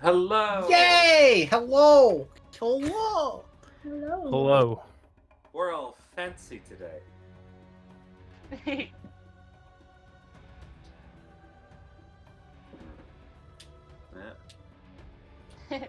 Hello. Yay! Hello. Hello. Hello. Hello. We're all fancy today. Yeah.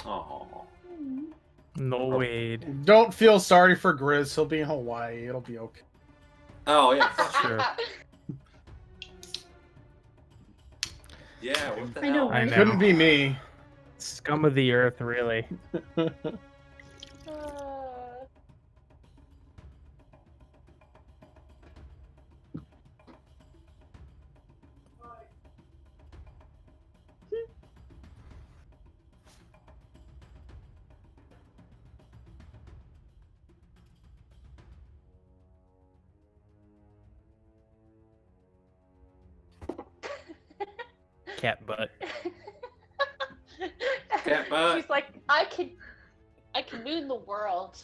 Oh. No Wade. Don't feel sorry for Grizz. He'll be in Hawaii. It'll be okay. Oh yeah. Sure. Yeah. What the I hell? know, I right? know. Couldn't be me. Scum of the earth, really. Cat butt. Cat butt. She's like, I can moon the world.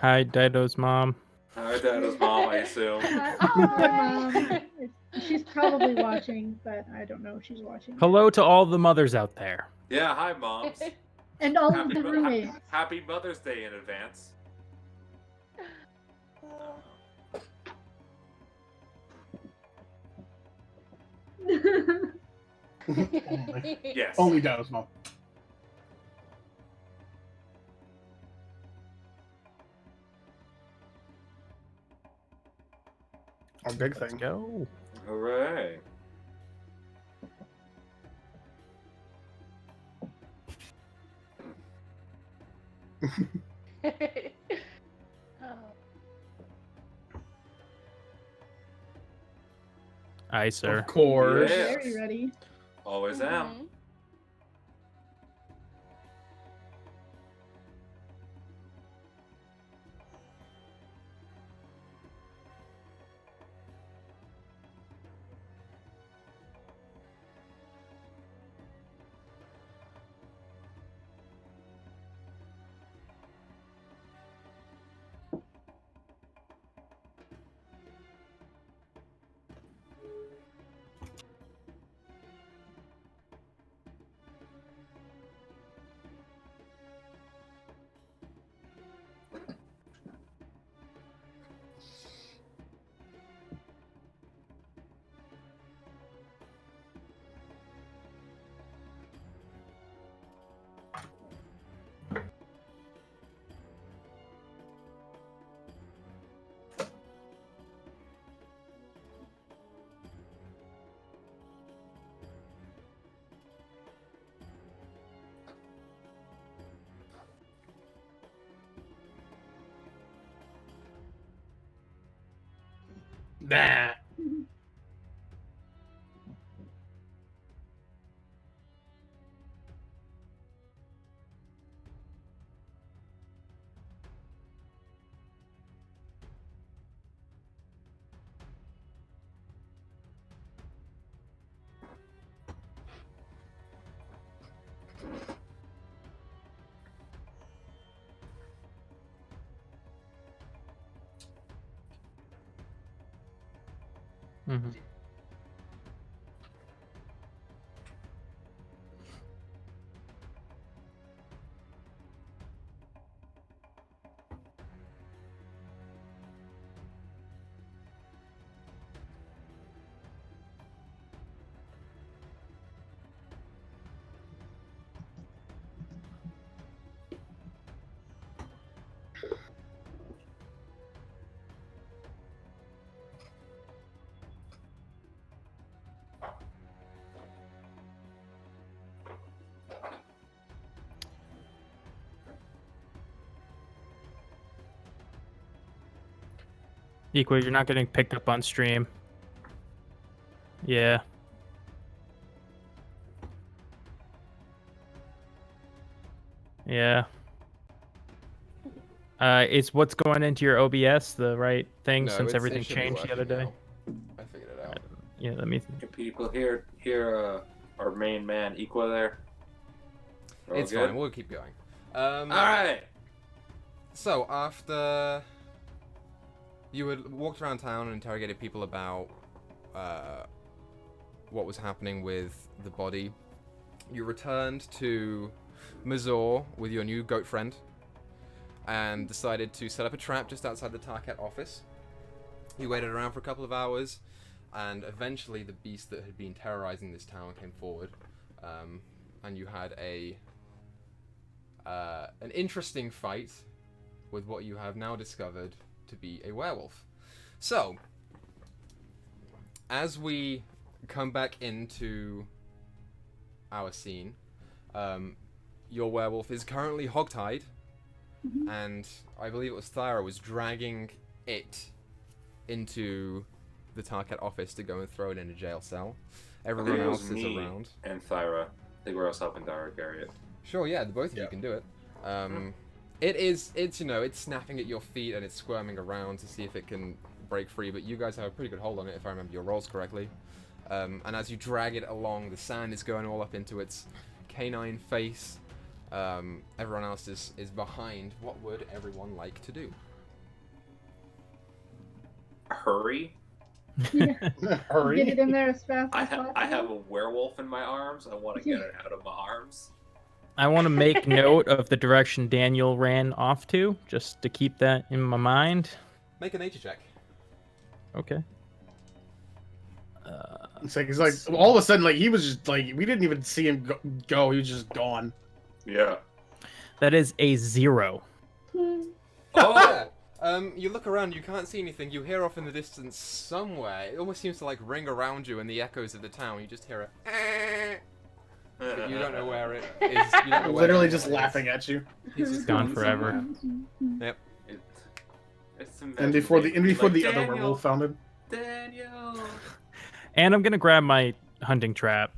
Hi, Dido's mom. Hi, Dad's mom, I assume. Hi, Mom. She's probably watching, but I don't know if she's watching. Hello to all the mothers out there. Yeah. Hi, moms. And all Happy, of the roommates. happy Mother's Day in advance. Yes. Only Dino's mom. Our big Let's thing. go. Hooray. Aye, sir. Of course. Yeah. Very ready. Always am. Mhm. Nah. Mm-hmm. Equal, you're not getting picked up on stream. Yeah. Yeah. Is what's going into your OBS the right thing No, since it everything should be changed the other working day? now. I figured it out. Yeah, let me. Can people hear our main man Equa there? We're all It's good? fine. We'll keep going. All right. So after you had walked around town and interrogated people about what was happening with the body, you returned to Mazor with your new goat friend and decided to set up a trap just outside the Tarkat office. You waited around for a couple of hours, and eventually the beast that had been terrorizing this town came forward, and you had an interesting fight with what you have now discovered to be a werewolf. So, as we come back into our scene, your werewolf is currently hogtied, and I believe it was Thyra was dragging it into the Tarkat office to go and throw it in a jail cell. Everyone it was else is me around. and Thyra. They were us helping Thyra carry it. Sure, yeah, the both of you can do it. It's snapping at your feet and it's squirming around to see if it can break free, but you guys have a pretty good hold on it if I remember your rolls correctly. And as you drag it along, the sand is going all up into its canine face. Everyone else is behind. What would everyone like to do? Hurry. Yeah. Hurry. Get it in there as fast I as possible. have a werewolf in my arms. I want to get it out of my arms. I want to make note of the direction Daniel ran off to, just to keep that in my mind. Make a nature check. Okay. It's like he's like all of a sudden like he was just like we didn't even see him go. He was just gone. Yeah. That is a 0. Oh. Yeah. You look around, you can't see anything. You hear off in the distance somewhere. It almost seems to like ring around you in the echoes of the town. You just hear it. But you don't know where it is. You don't know where Literally it just is. laughing at you. He's just Gone gone forever. Yep. It's And before the other Daniel, werewolf found him. Daniel. And I'm gonna grab my hunting trap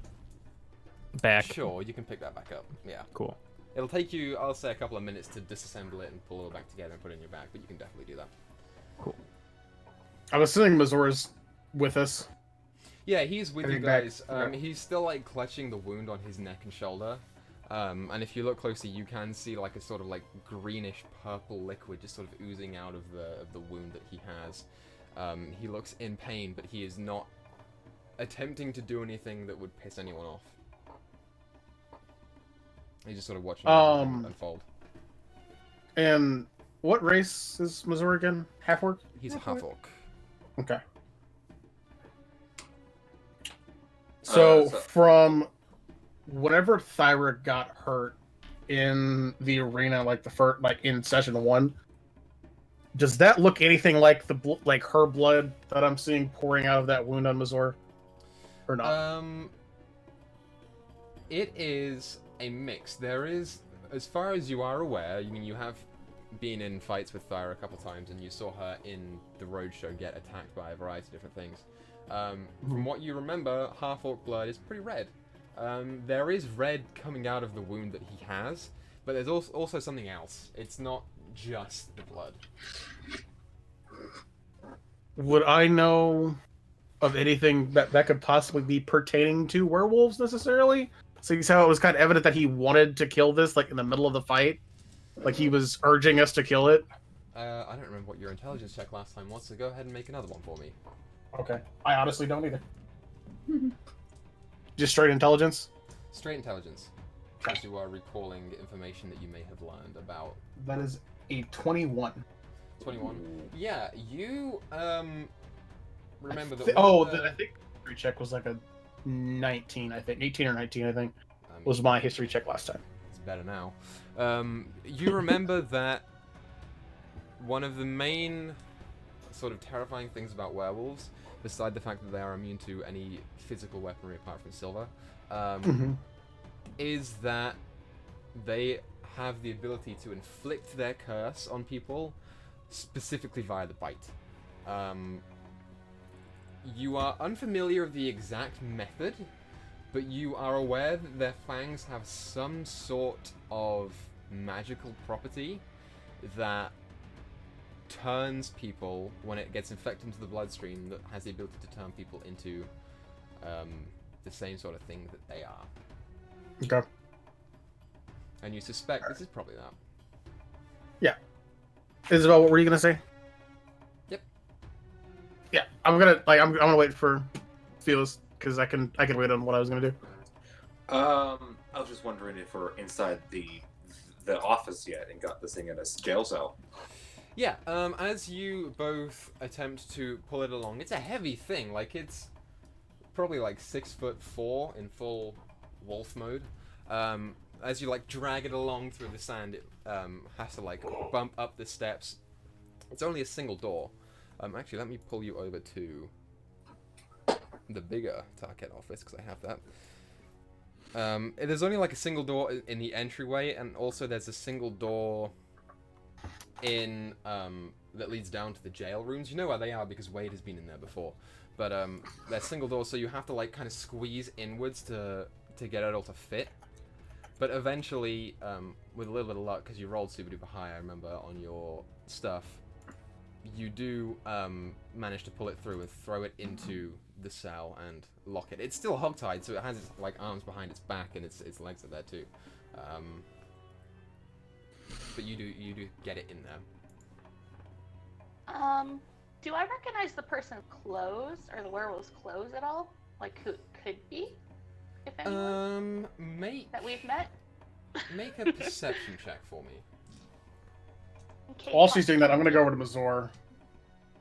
back. Sure, you can pick that back up. Yeah. Cool. It'll take you, I'll say, a couple of minutes to disassemble it and pull it all back together and put it in your bag, but you can definitely do that. I'm assuming Mazor's with us. Yeah, he's with you Heading back. guys. Okay. He's still like clutching the wound on his neck and shoulder. And if you look closely, you can see like a sort of like greenish purple liquid just sort of oozing out of the wound that he has. He looks in pain, but he is not attempting to do anything that would piss anyone off. He's just sort of watching everything unfold. And what race is Mazor again? Half-orc? He's a Half-orc. half-orc. Okay. So from whenever Thyra got hurt in the arena, like the first, like in session 1, does that look anything like the like her blood that I'm seeing pouring out of that wound on Mazor, or not? It is a mix. There is, as far as you are aware, I mean, you have been in fights with Thyra a couple times, and you saw her in the roadshow get attacked by a variety of different things. From what you remember, half-orc blood is pretty red. There is red coming out of the wound that he has, but there's also something else. It's not just the blood. Would I know of anything that could possibly be pertaining to werewolves necessarily? Seeing how it was kind of evident that he wanted to kill this, like in the middle of the fight, like he was urging us to kill it. I don't remember what your intelligence check last time was, so go ahead and make another one for me. Okay, I honestly don't either. Just straight intelligence. Straight intelligence. As you are recalling information that you may have learned about. That is a 21. 21. Yeah, you remember that. I think history check was like a 19. I think 18 or 19. I think was my history check last time. It's better now. You remember that one of the main sort of terrifying things about werewolves, beside the fact that they are immune to any physical weaponry apart from silver, is that they have the ability to inflict their curse on people specifically via the bite. You are unfamiliar of the exact method, but you are aware that their fangs have some sort of magical property that turns people, when it gets infected into the bloodstream, that has the ability to turn people into the same sort of thing that they are. Okay. And you suspect this is probably that. Yeah. Isabel, what were you gonna say? Yep. Yeah, I'm gonna wait for Felix because I can wait on what I was gonna do. I was just wondering if we're inside the office yet and got this thing in a jail cell. Yeah, as you both attempt to pull it along, it's a heavy thing. Like, it's probably like 6'4" in full wolf mode. As you like drag it along through the sand, it has to like bump up the steps. It's only a single door. Actually, let me pull you over to the bigger Target office because I have that. There's only like a single door in the entryway, and also there's a single door in that leads down to the jail rooms. You know where they are because Wade has been in there before. But they're single doors, so you have to like kind of squeeze inwards to get it all to fit. But eventually, with a little bit of luck, because you rolled super duper high, I remember, on your stuff, you do manage to pull it through and throw it into the cell and lock it. It's still hogtied, so it has its like arms behind its back and its legs are there too. But you do get it in there. Do I recognize the person's clothes or the werewolf's clothes at all? Like who it could be, if anyone that we've met? Make a perception check for me. Okay, While she's doing that, I'm gonna go over to Mazor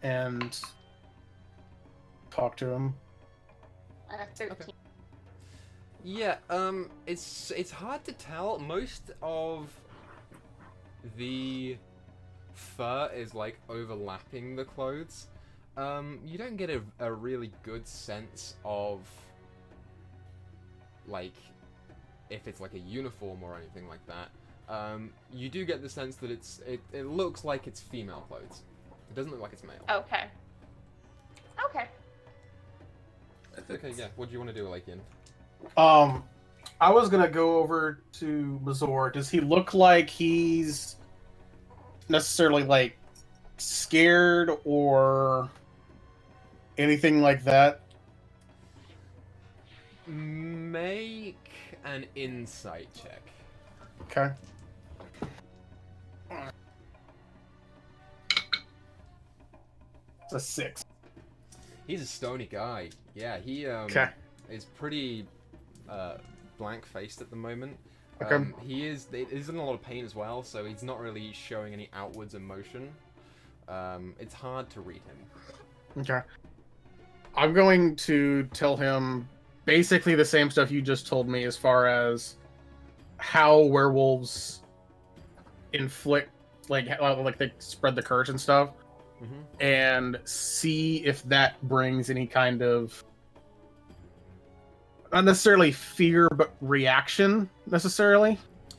and talk to him. 13. Okay. Yeah, it's hard to tell. Most of the fur is like overlapping the clothes. You don't get a really good sense of like if it's like a uniform or anything like that. You do get the sense that it looks like it's female clothes. It doesn't look like it's male. Okay. Okay. Okay, yeah. What do you want to do, Lakian? I was gonna go over to Mazor. Does he look like he's necessarily like scared or anything like that? Make an insight check. Okay. It's a 6. He's a stony guy. Yeah, he is pretty blank-faced at the moment. Okay. He's in a lot of pain as well, so he's not really showing any outwards emotion. It's hard to read him. Okay. I'm going to tell him basically the same stuff you just told me as far as how werewolves inflict, like they spread the curse and stuff, and see if that brings any kind of, not necessarily fear, but reaction necessarily,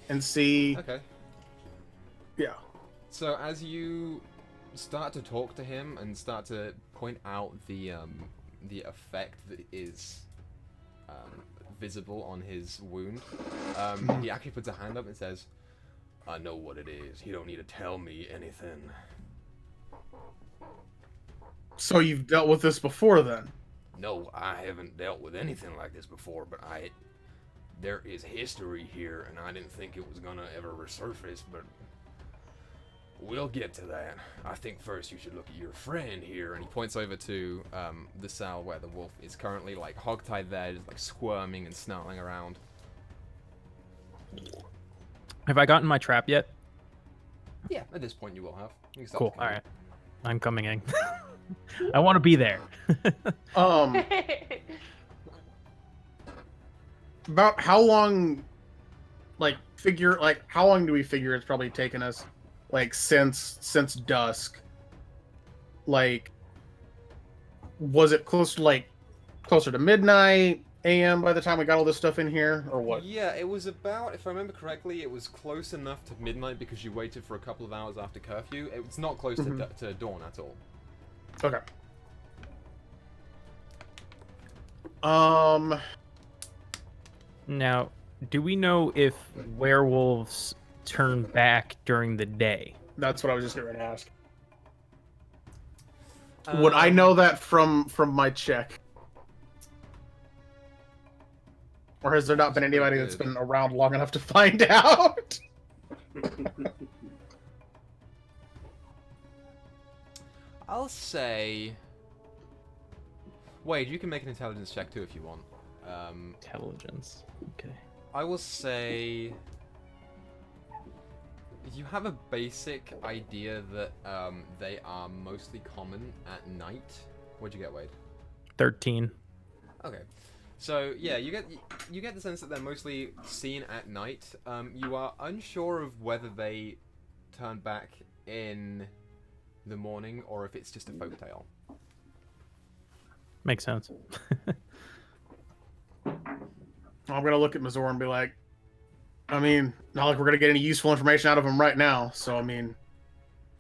and see. Okay. Yeah. So as you start to talk to him and start to point out the effect that is visible on his wound, he actually puts a hand up and says, "I know what it is. You don't need to tell me anything." So you've dealt with this before, then? No, I haven't dealt with anything like this before, but there is history here, and I didn't think it was gonna ever resurface, but we'll get to that. I think first you should look at your friend here, and he points over to the cell where the wolf is currently like hogtied there, just like squirming and snarling around. Have I gotten my trap yet? Yeah, at this point you will have. You can start Cool. looking All at right. I'm coming in. I want to be there. About how long, how long do we figure it's probably taken us, like, since dusk? Like, was it closer to midnight, AM by the time we got all this stuff in here, or what? Yeah, it was about, if I remember correctly, it was close enough to midnight because you waited for a couple of hours after curfew. It's not close to dawn at all. Okay. Now, do we know if werewolves turn back during the day? That's what I was just going to ask. Would I know that from my check? Or has there not been anybody that's been around long enough to find out? I'll say... Wade, you can make an intelligence check too if you want. Intelligence. Okay. I will say... You have a basic idea that they are mostly common at night. What'd you get, Wade? 13. Okay. So, yeah, you get the sense that they're mostly seen at night. You are unsure of whether they turn back in the morning or if it's just a folktale. Makes sense. I'm going to look at Mazor and be like, I mean, not like we're going to get any useful information out of him right now, so, I mean,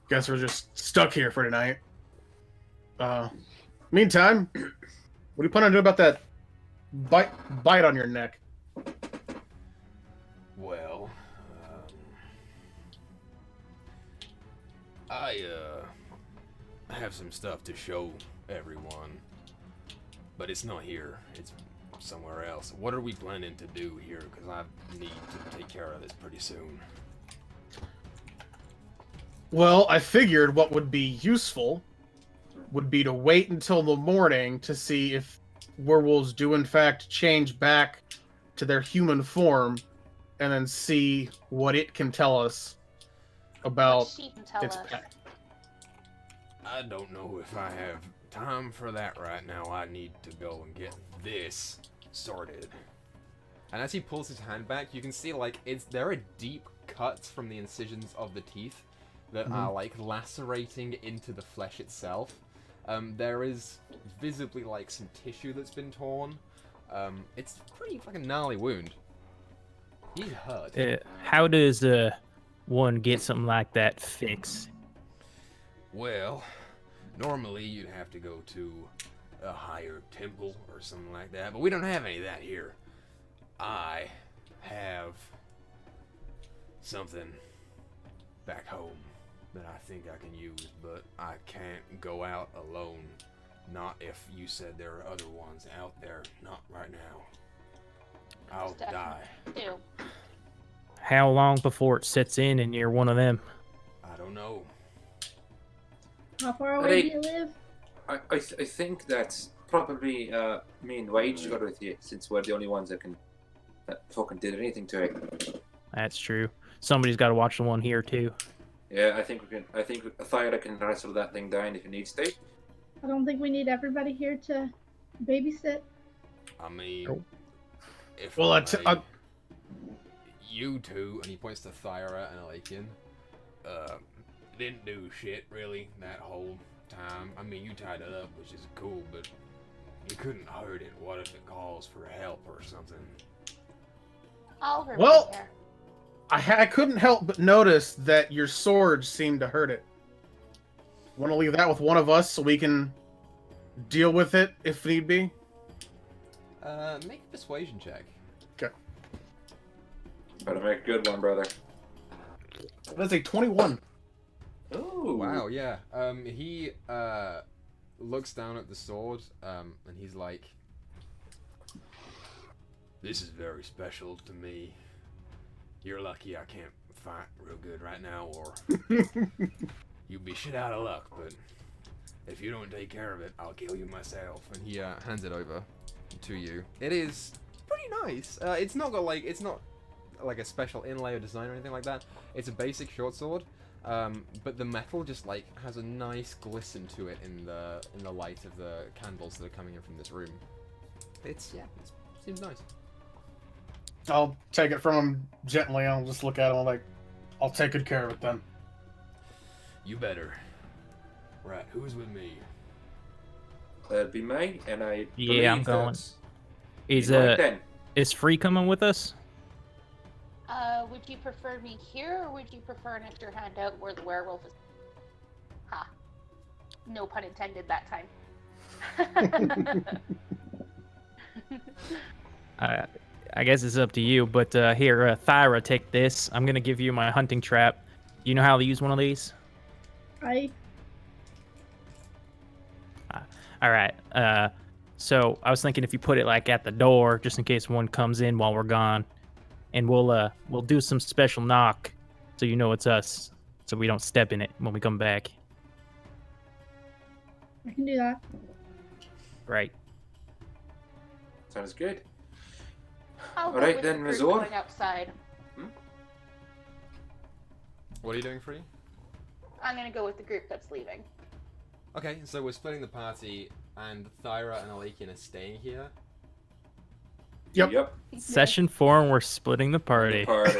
guess we're just stuck here for tonight. Meantime, what do you plan on doing about that bite on your neck? Well, I have some stuff to show everyone, but it's not here. It's somewhere else. What are we planning to do here? Because I need to take care of this pretty soon. Well, I figured what would be useful would be to wait until the morning to see if werewolves do in fact change back to their human form, and then see what it can tell us about What she can tell its us. pet. I don't know if I have time for that right now. I need to go and get this sorted. And as he pulls his hand back, you can see like there are deep cuts from the incisions of the teeth that are like lacerating into the flesh itself. There is visibly like some tissue that's been torn. It's a pretty fucking gnarly wound. He's hurt. How does one get something like that fixed? Well, normally you'd have to go to a higher temple or something like that, but we don't have any of that here. I have something back home that I think I can use, but I can't go out alone. Not if you said there are other ones out there. Not right now. I'll die. Do. How long before it sets in and you're one of them? I don't know. How far away do you live? I think that's probably me and Wade should go with you, since we're the only ones that fucking did anything to it. That's true. Somebody's got to watch the one here too. Yeah, I think Thyra can wrestle that thing down if he needs to. I don't think we need everybody here to babysit. I mean, Nope. if Well, you two, and he points to Thyra and Alakian, didn't do shit really that whole time. I mean, you tied it up, which is cool, but you couldn't hurt it. What if it calls for help or something? I'll remain Well- here. I couldn't help but notice that your sword seemed to hurt it. Want to leave that with one of us so we can deal with it if need be? Make a persuasion check. Better make a good one, brother. That's a 21. Ooh. Wow, yeah. He looks down at the sword, and he's like, "This is very special to me. You're lucky I can't fight real good right now, or you'd be shit out of luck, but if you don't take care of it, I'll kill you myself." And he hands it over to you. It is pretty nice. It's not like a special inlay or design or anything like that. It's a basic short sword, but the metal just like has a nice glisten to it in the light of the candles that are coming in from this room. It seems nice. I'll take it from him gently. I'll just look at him like, I'll take good care of it then. You better. Right, who's with me? That'd be me, and I Yeah, I'm believe going. that's- Is Right then. is Free coming with us? Would you prefer me here, or would you prefer an extra handout where the werewolf is? Ha. No pun intended that time. I guess it's up to you, but here, Thyra, take this. I'm gonna give you my hunting trap. You know how to use one of these? All right. So I was thinking if you put it like at the door, just in case one comes in while we're gone, and we'll do some special knock, so you know it's us, so we don't step in it when we come back. I can do that. Right. Sounds good. I'll go Alright with then, the group Razor. going outside. What are you doing, Free? I'm gonna go with the group that's leaving. Okay, so we're splitting the party, and Thyra and Alekian are staying here. Yep. Session 4, and we're splitting the party. Party.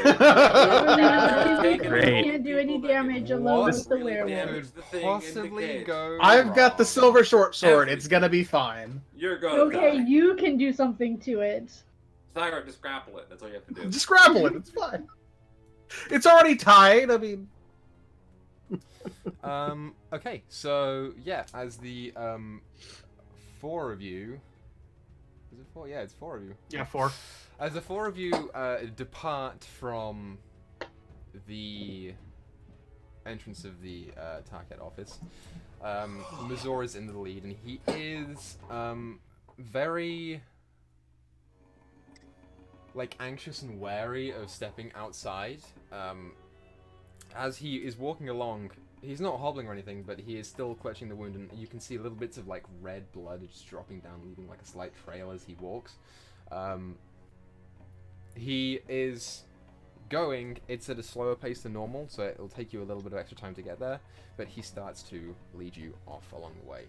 Great. Can't do any damage alone with the werewolf. Possibly go. I've got the wrong. silver short sword. It's gonna be fine. You're gonna Okay, die. you can do something to it. Thyra, just grapple it. That's all you have to do. Just grapple it. It's fine. It's already tied. I mean, Okay, so yeah, as the four of you. Is it four? Yeah, it's four of you. yeah, 4. As the four of you depart from the entrance of the Target office, Mazor is in the lead, and he is very anxious and wary of stepping outside. As he is walking along, he's not hobbling or anything, but he is still clutching the wound, and you can see little bits of red blood just dropping down, leaving a slight trail as he walks. He is going, it's at a slower pace than normal, so it'll take you a little bit of extra time to get there, but he starts to lead you off along the way.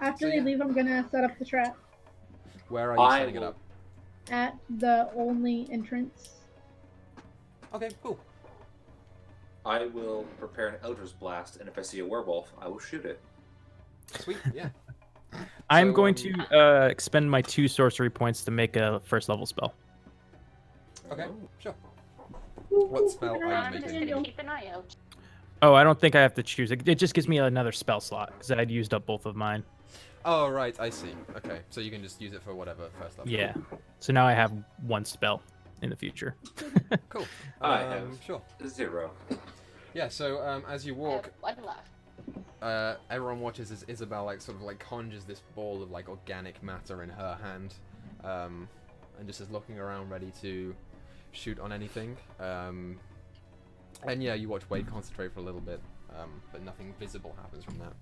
After So, we yeah. leave, I'm gonna set up the trap Where are you setting it will- up? at the only entrance. Okay, cool. I will prepare an Eldritch Blast, and if I see a werewolf, I will shoot it. Sweet, yeah. I'm So, going to expend my 2 sorcery points to make a first level spell. Okay, Oh. sure. Ooh, What spell keep are an you eye on I'm just making? gonna Daniel. keep an eye out. Oh, I don't think I have to choose. It just gives me another spell slot because I'd used up both of mine. Oh, right, I see. Okay, so you can just use it for whatever first level. Yeah. So now I have 1 spell in the future. Cool. I have Sure. 0. Yeah, so as you I walk, have 1 left. everyone watches as Isabel conjures this ball of organic matter in her hand, and just is looking around ready to shoot on anything. And yeah, you watch Wade concentrate for a little bit, but nothing visible happens from that.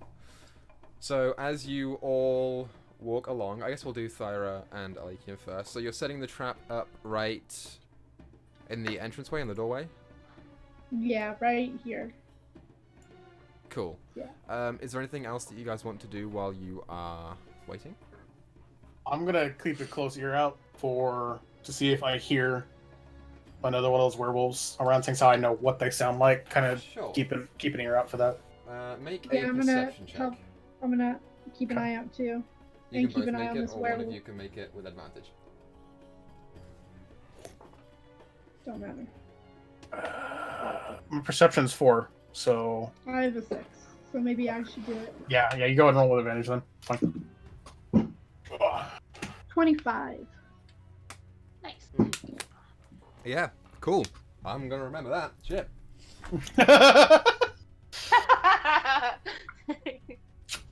So as you all walk along, I guess we'll do Thyra and Alekian first. So you're setting the trap up right in the entranceway, in the doorway. Yeah, right here. Cool. Yeah. Is there anything else that you guys want to do while you are waiting? I'm gonna keep a close ear out to see if I hear another one of those werewolves around, things how I know what they sound like. Kind of Sure. keep an ear out for that. Make Yeah, a I'm gonna perception check. help. I'm gonna keep an eye out too. You and can keep both an eye make on it, this or one of werewolf. you can make it with advantage. Don't matter. My perception's 4, so I have a 6, so maybe I should do it. yeah. You go ahead and roll with advantage then. Fine. 25. Nice. Yeah, cool. I'm gonna remember that. Shit.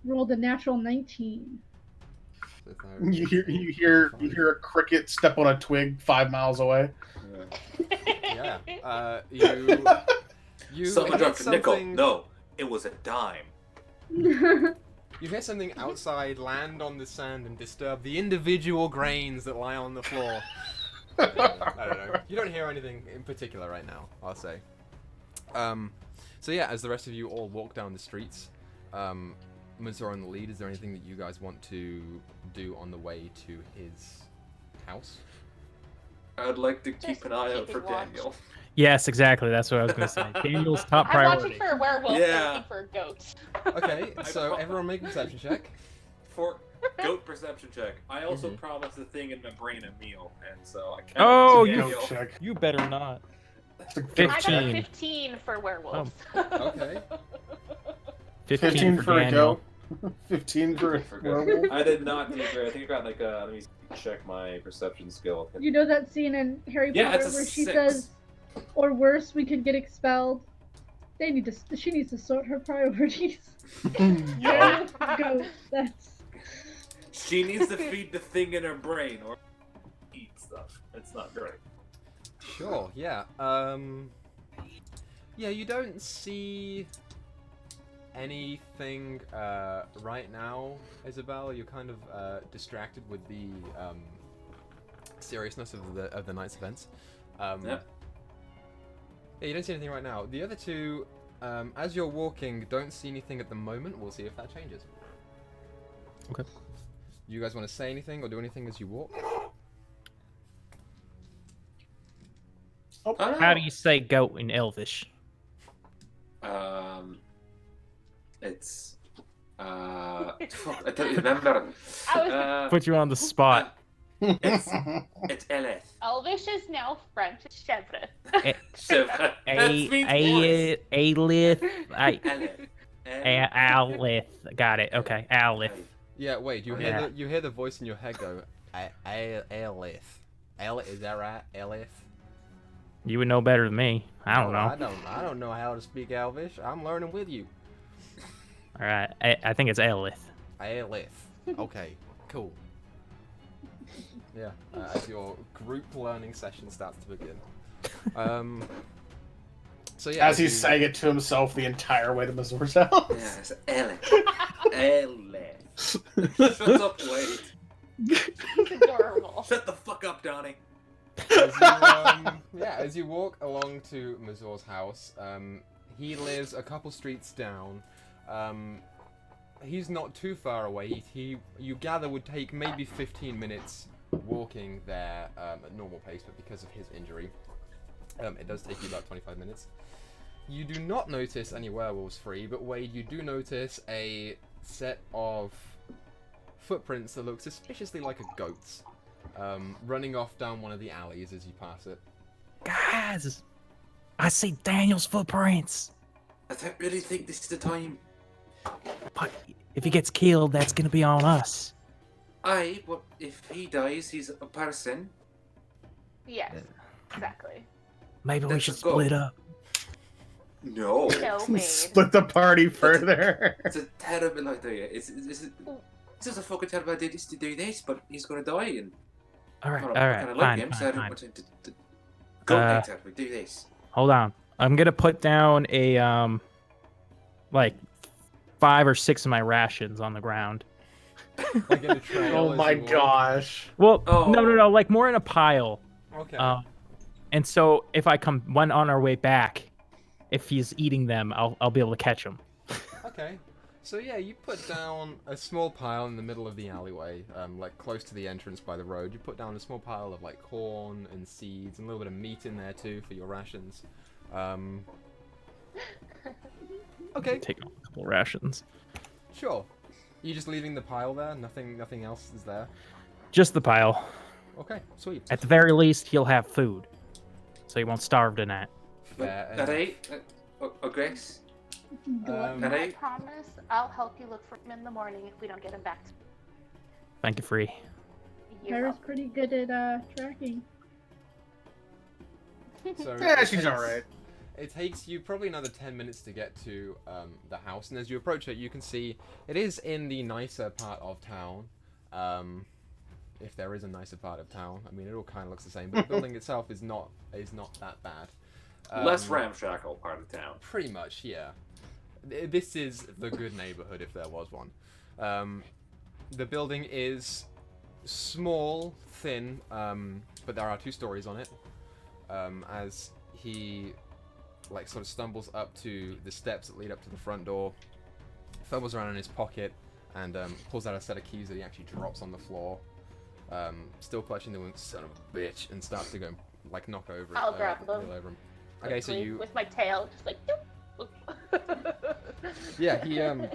Rolled a natural 19. you hear a cricket step on a twig 5 miles away. Yeah. You Someone hear dropped a nickel. something- No, it was a dime. You hear something outside land on the sand and disturb the individual grains that lie on the floor. I don't know. You don't hear anything in particular right now, I'll say. So yeah, as the rest of you all walk down the streets, Mazor on the lead, is there anything that you guys want to do on the way to his house? I'd like to Just keep an eye out keeping for watch. Daniel. Yes, exactly. That's what I was going to say. Daniel's top I'm priority. watching for a werewolf. Yeah. I'm looking for a goat. Okay, so everyone make a perception check. For goat perception check, I also Mhm. promised the thing in my brain a meal, and so I can't. Oh, do you- Daniel. Go check. You better not. It's a I got a 15. 15 for werewolves. Okay. 15 for a Daniel. go. 15 for a werewolf. I did not do great. I think I got like let me check my perception skill. You know that scene in Harry Yeah, Potter it's a where she 6. says, "Or worse, we could get expelled." She needs to sort her priorities. Yeah. Go. That's. She needs to feed the thing in her brain or eat stuff. It's not great. Sure, yeah. Yeah, you don't see anything right now, Isabel. You're kind of distracted with the seriousness of the night's events. Yep. Yeah, you don't see anything right now. The other two, as you're walking, don't see anything at the moment. We'll see if that changes. Okay. You guys want to say anything or do anything as you walk? How do you say goat in Elvish? It's fuck, I don't remember. Put you on the spot. It's Eleth. Elvish is now French chèvre. Chèvre. Alith. Eleth. Alith. Got it. Okay. Alith. Yeah, wait, you hear the voice in your head go, Elith. Is that right? Elith? You would know better than me. I don't know. I don't know how to speak Elvish. I'm learning with you. All right. I think it's Alith. Elith. Okay, cool. Yeah, as your group learning session starts to begin. So yeah, as he's saying it to himself the entire way to Mazur's house. Yeah, it's Eleth. Shut up, Wade. He's adorable. Shut the fuck up, Donnie. As you walk along to Mazur's house, he lives a couple streets down. He's not too far away. You gather, would take maybe 15 minutes walking there at normal pace, but because of his injury, it does take you about 25 minutes. You do not notice any werewolves free, but Wade, you do notice a set of footprints that look suspiciously like a goat's, running off down one of the alleys as you pass it. Guys, I see Daniel's footprints. I don't really think this is the time. But if he gets killed, that's gonna be on us. Aye, but if he dies, he's a person. Yes, exactly. Maybe we Let's should go. split up. No. No, Wade. Split the party further. It's a terrible idea. It's just a fucking terrible idea to do this, but he's gonna die and. All right, I all kind right, of like him, so I don't fine. want him to go Uh, later. We do this. Hold on. I'm gonna put down a like 5 or 6 of my rations on the ground. Like in a trail Oh as my you walk. gosh. Well, Oh. no, like more in a pile. Okay. And so if I come one on our way back, if he's eating them, I'll be able to catch him. Okay. So yeah, you put down a small pile in the middle of the alleyway, like close to the entrance by the road. You put down a small pile of like corn and seeds and a little bit of meat in there too for your rations. Okay, Take a couple rations. sure. You just leaving the pile there? Nothing else is there? Just the pile. Okay, sweet. At the very least, he'll have food, so he won't starve tonight. Fair enough. Alright, Grace. I promise I'll help you look for him in the morning if we don't get him back. Thank you, Free. You're Tara's pretty good at tracking. So Yeah, it she's takes- alright. It takes you probably another 10 minutes to get to the house, and as you approach it, you can see it is in the nicer part of town. If there is a nicer part of town, I mean, it all kind of looks the same, but the building itself is not that bad. Less ramshackle part of town. Pretty much, yeah. This is the good neighborhood if there was one. The building is small, thin, but there are 2 stories on it. As he like sort of stumbles up to the steps that lead up to the front door, fumbles around in his pocket, and pulls out a set of keys that he actually drops on the floor. Still clutching the wound, son of a bitch, and starts to go like knock over it. I'll grab them. kneel over him. Okay, so you with my tail, just like. Doop. yeah,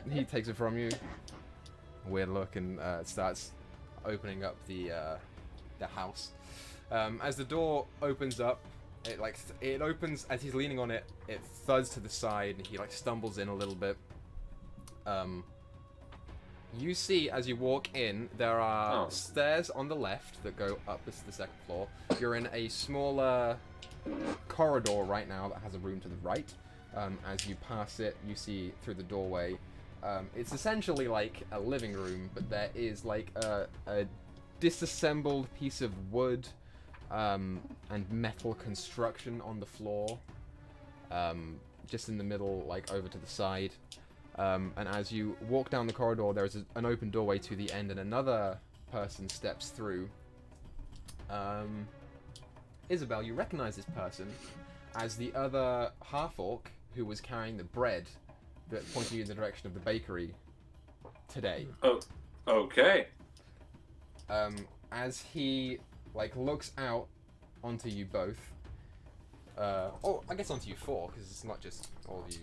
he takes it from you. Weird look, and starts opening up the house. As the door opens up, it opens as he's leaning on it. It thuds to the side, and he like stumbles in a little bit. You see, as you walk in, there are stairs on the left that go up to the second floor. You're in a smaller corridor right now that has a room to the right. As you pass it, you see through the doorway. It's essentially like a living room, but there is like a disassembled piece of wood and metal construction on the floor. Just in the middle, like over to the side. And as you walk down the corridor, there's an open doorway to the end, and another person steps through. Isabel, you recognize this person as the other half-orc who was carrying the bread that pointed you in the direction of the bakery today. Oh, okay. As he, like, looks out onto you both, I guess onto you four, because it's not just all of you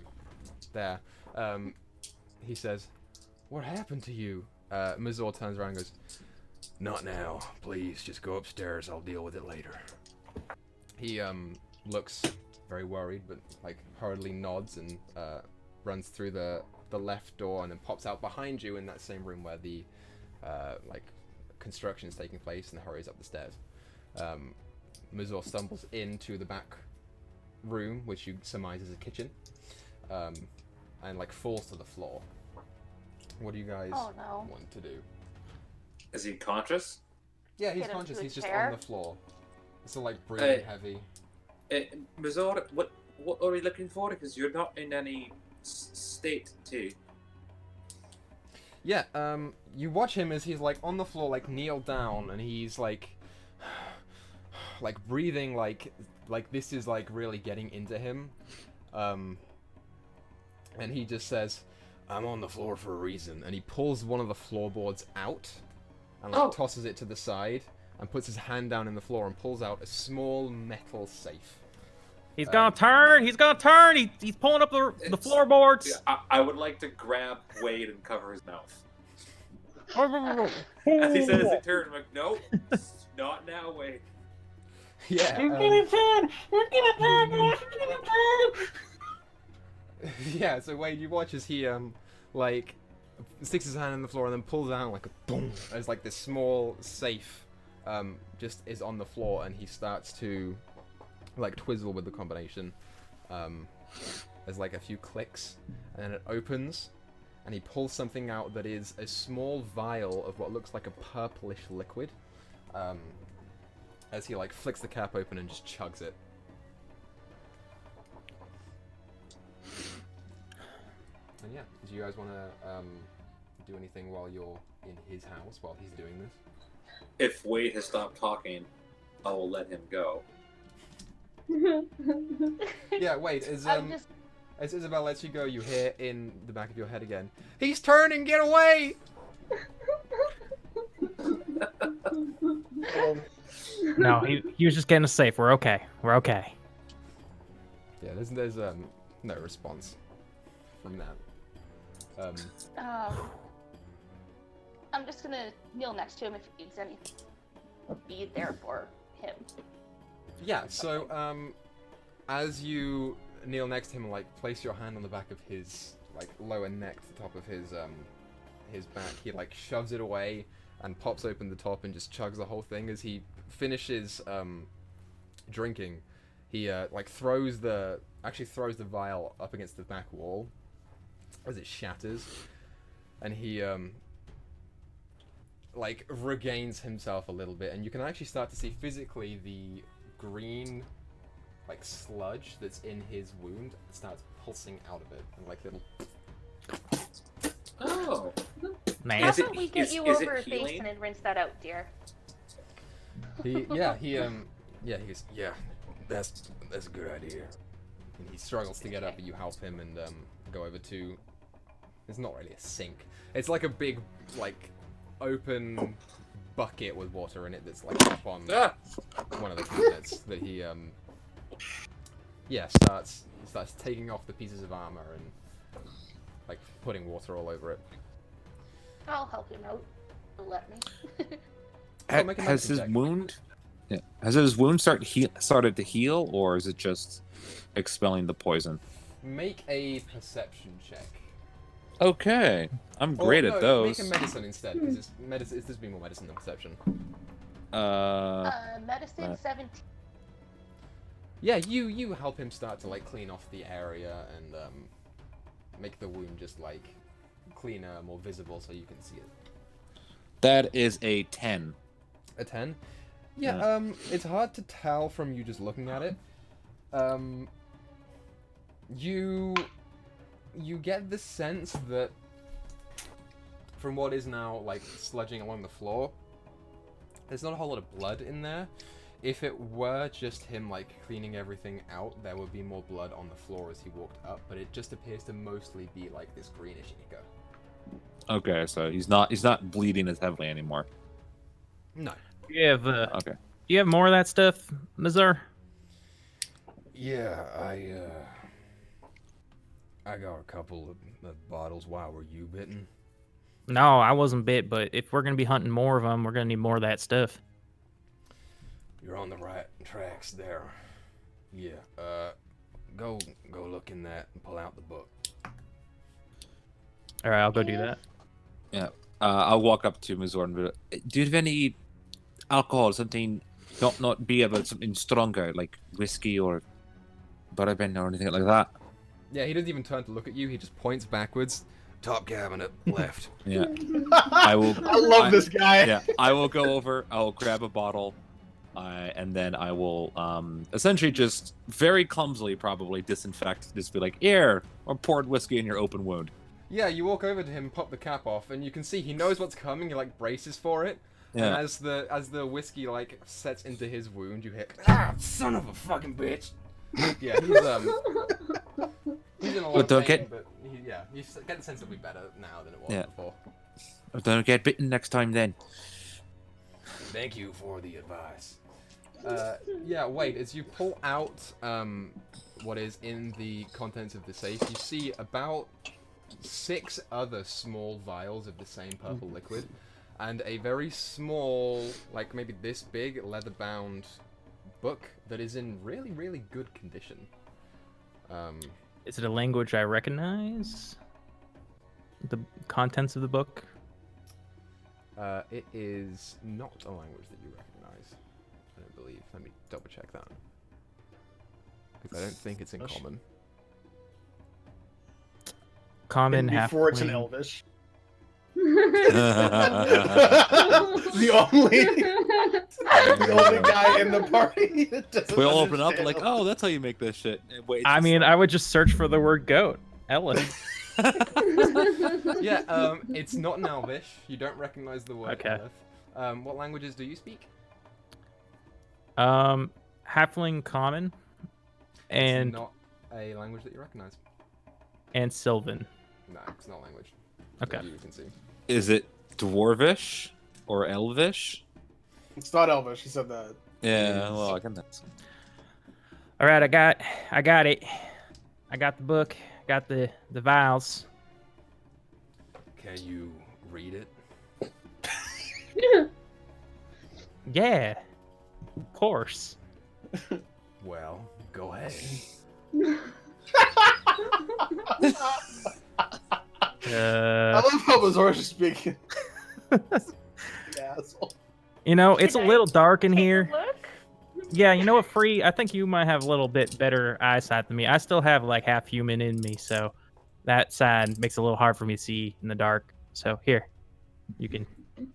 there. He says, "What happened to you?" Mazor turns around and goes, "Not now. Please, just go upstairs. I'll deal with it later." He looks very worried, but like hurriedly nods and runs through the left door and then pops out behind you in that same room where the like construction is taking place, and hurries up the stairs. Mazor stumbles into the back room, which you surmise is a kitchen, and like falls to the floor. What do you guys want to do? Is he conscious? Yeah, he's conscious. He's just on the floor. So like breathing heavy. Mazor, what are we looking for? Because you're not in any state to. Yeah, you watch him as he's like on the floor, like kneel down, and he's like breathing like this is like really getting into him. And he just says, "I'm on the floor for a reason." And he pulls one of the floorboards out and like tosses it to the side and puts his hand down in the floor and pulls out a small metal safe. He's gonna turn! He's gonna turn! He's pulling up the floorboards! Yeah, I would like to grab Wade and cover his mouth. As he says it turn, I'm like, nope, not now, Wade. Yeah. Yeah, so Wade, you watch as he like sticks his hand in the floor and then pulls out like a boom as like this small safe just is on the floor, and he starts to like twizzle with the combination. There's like a few clicks, and then it opens, and he pulls something out that is a small vial of what looks like a purplish liquid. As he like flicks the cap open and just chugs it. And yeah, do you guys want to do anything while you're in his house while he's doing this? If Wade has stopped talking, I will let him go. Yeah, wait, as Isabel lets you go, you hear in the back of your head again, "He's turning, get away!" No, he was just getting us safe. We're okay. We're okay. Yeah, there's no response from that. I'm just gonna kneel next to him if he needs anything. Be there for him. Yeah, so as you kneel next to him and like place your hand on the back of his like lower neck to the top of his back, he like shoves it away and pops open the top and just chugs the whole thing. As he finishes drinking, he like throws the vial up against the back wall as it shatters, and he like regains himself a little bit, and you can actually start to see physically the green like sludge that's in his wound starts pulsing out of it, and like little. Oh. Man. How about we get you over a basin and rinse that out, dear? He goes, "Yeah, that's a good idea." And he struggles to get up, but you help him and go over to. It's not really a sink. It's like a big like open bucket with water in it that's like up on one of the cabinets that he starts taking off the pieces of armor and like putting water all over it. I'll help him out. Let me. Has his wound started to heal, or is it just expelling the poison? Make a perception check. Okay, I'm great at those. Make a medicine instead, because it's just be more medicine than perception. Medicine 17. Yeah, you help him start to like clean off the area and make the wound just like cleaner, more visible, so you can see it. That is a 10. A 10? Yeah. It's hard to tell from you just looking at it. You get the sense that from what is now like sludging along the floor, there's not a whole lot of blood in there. If it were just him like cleaning everything out, there would be more blood on the floor as he walked up, but it just appears to mostly be like this greenish ichor. Okay, so he's not bleeding as heavily anymore. No. You have okay. You have more of that stuff, Mazur? Yeah, I got a couple of bottles. Why were you bitten? No, I wasn't bit, but if we're gonna be hunting more of them, we're gonna need more of that stuff. You're on the right tracks there. Yeah. Go look in that and pull out the book. All right, I'll go do that. Yeah. I'll walk up to Mazur and be like, do you have any alcohol, something not be about something stronger, like whiskey or bourbon or anything like that? Yeah, he doesn't even turn to look at you. He just points backwards. Top cabinet, left. Yeah. I love this guy. Yeah. I will go over. I'll grab a bottle, and then I will essentially just very clumsily probably disinfect. Just be like, here, or poured whiskey in your open wound. Yeah, you walk over to him, pop the cap off, and you can see he knows what's coming. He like braces for it. Yeah. And as the whiskey like sets into his wound, you hit. Son of a fucking bitch. Yeah, he's in a lot of pain, but you get the sense it'll be better now than it was before. Don't get bitten next time, then. Thank you for the advice. Yeah, wait, as you pull out what is in the contents of the safe, you see about 6 other small vials of the same purple liquid, and a very small, like maybe this big, leather-bound book that is in really, really good condition. Is it a language I recognize? The contents of the book? It is not a language that you recognize, I don't believe. Let me double check that. Because I don't think it's in common. Common, and half before it's in Elvish. the only guy in the party that doesn't We all open up and understand like, oh, that's how you make this shit. Wait, I mean, I would just search for the word goat. Ellis. Yeah, it's not in Elvish. You don't recognize the word Okay. Elif. What languages do you speak? Halfling Common, and It's not a language that you recognize. and Sylvan. No, it's not a language. Okay. That you can see. Is it Dwarvish or Elvish? It's not Elvish. He said that. Yeah, well, I can. All right, I got it. I got the book. Got the vials. Can you read it? Yeah, of course. Well, go ahead. I love how Mazor's speaking. Asshole. You know, it's a little dark in here. Look. Yeah, you know what, Free? I think you might have a little bit better eyesight than me. I still have like half human in me, so that side makes it a little hard for me to see in the dark. So here, you can.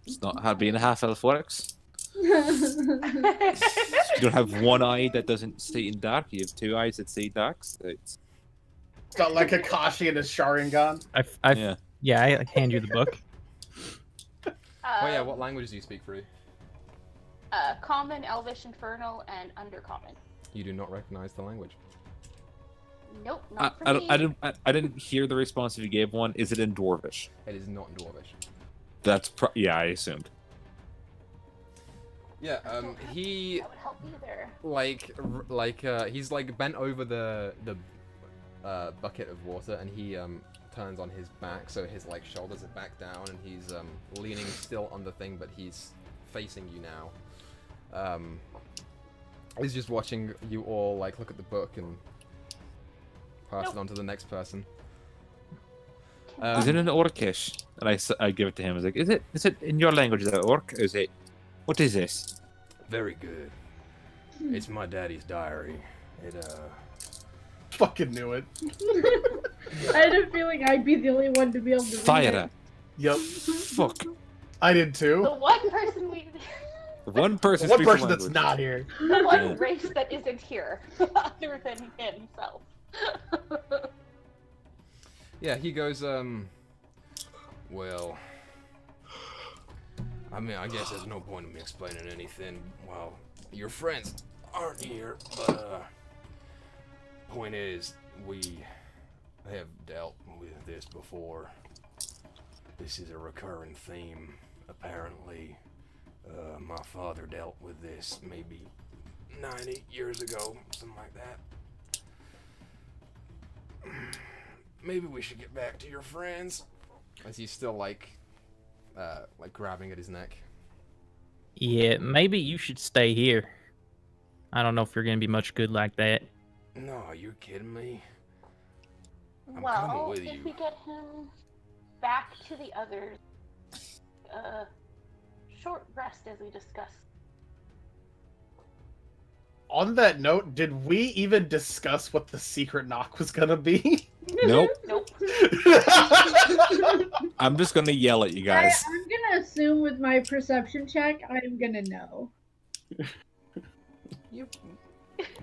It's not how being a half elf works. You don't have one eye that doesn't see in dark. You have 2 eyes that see dark. So it's got like Akashi and his Sharingan. I hand you the book. Oh yeah, what languages do you speak, Free? Common, Elvish, Infernal, and Undercommon. You do not recognize the language. Nope, not for me. I didn't hear the response if you gave one. Is it in Dwarvish? It is not in Dwarvish. That's yeah, I assumed. Yeah, he That would help either. he's like bent over the bucket of water, and he turns on his back, so his like shoulders are back down, and he's leaning still on the thing, but he's facing you now. He's just watching you all like look at the book and pass it on to the next person. Is it in Orcish? And I give it to him. I was like, is it in your language? Is it Orc? Is it? What is this? Very good. It's my daddy's diary. It Fucking knew it. I had a feeling I'd be the only one to be able to read Fire. it. Yep. Fuck. I did too. The one person we. The one person. One speaks the person that's language. not here. The one race that isn't here, other than himself. Yeah, he goes, well, I mean, I guess there's no point in me explaining anything while your friends aren't here, but, point is, we have dealt with this before. This is a recurring theme, apparently. My father dealt with this maybe 90 years ago, something like that. Maybe we should get back to your friends. As he's still like grabbing at his neck. Yeah, maybe you should stay here. I don't know if you're gonna be much good like that. No, are you kidding me? I'm coming Well, with if you. we get him back to the others, short rest as we discussed. On that note, did we even discuss what the secret knock was gonna be? Nope. Nope. I'm just gonna yell at you guys. I'm gonna assume with my perception check, I'm gonna know. You,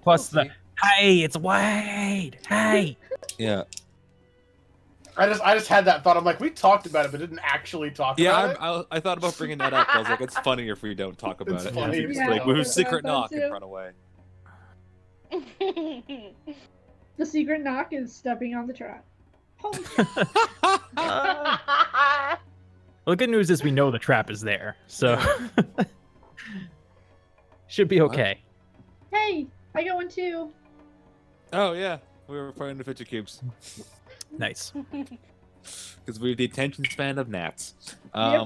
Plus the hey, it's Wade. Hey. Yeah. I just had that thought. I'm like, we talked about it, but didn't actually talk about it. I thought about bringing that up. I was like, it's funnier if we don't talk about It's it. funny. It's Yeah, like, we have I secret thought knock too. and run away. The secret knock is stepping on the trap. Holy shit. Well, the good news is we know the trap is there, so should be okay. Hey, I got one too. Oh yeah, we were playing the picture cubes Nice. because we have the attention span of gnats. I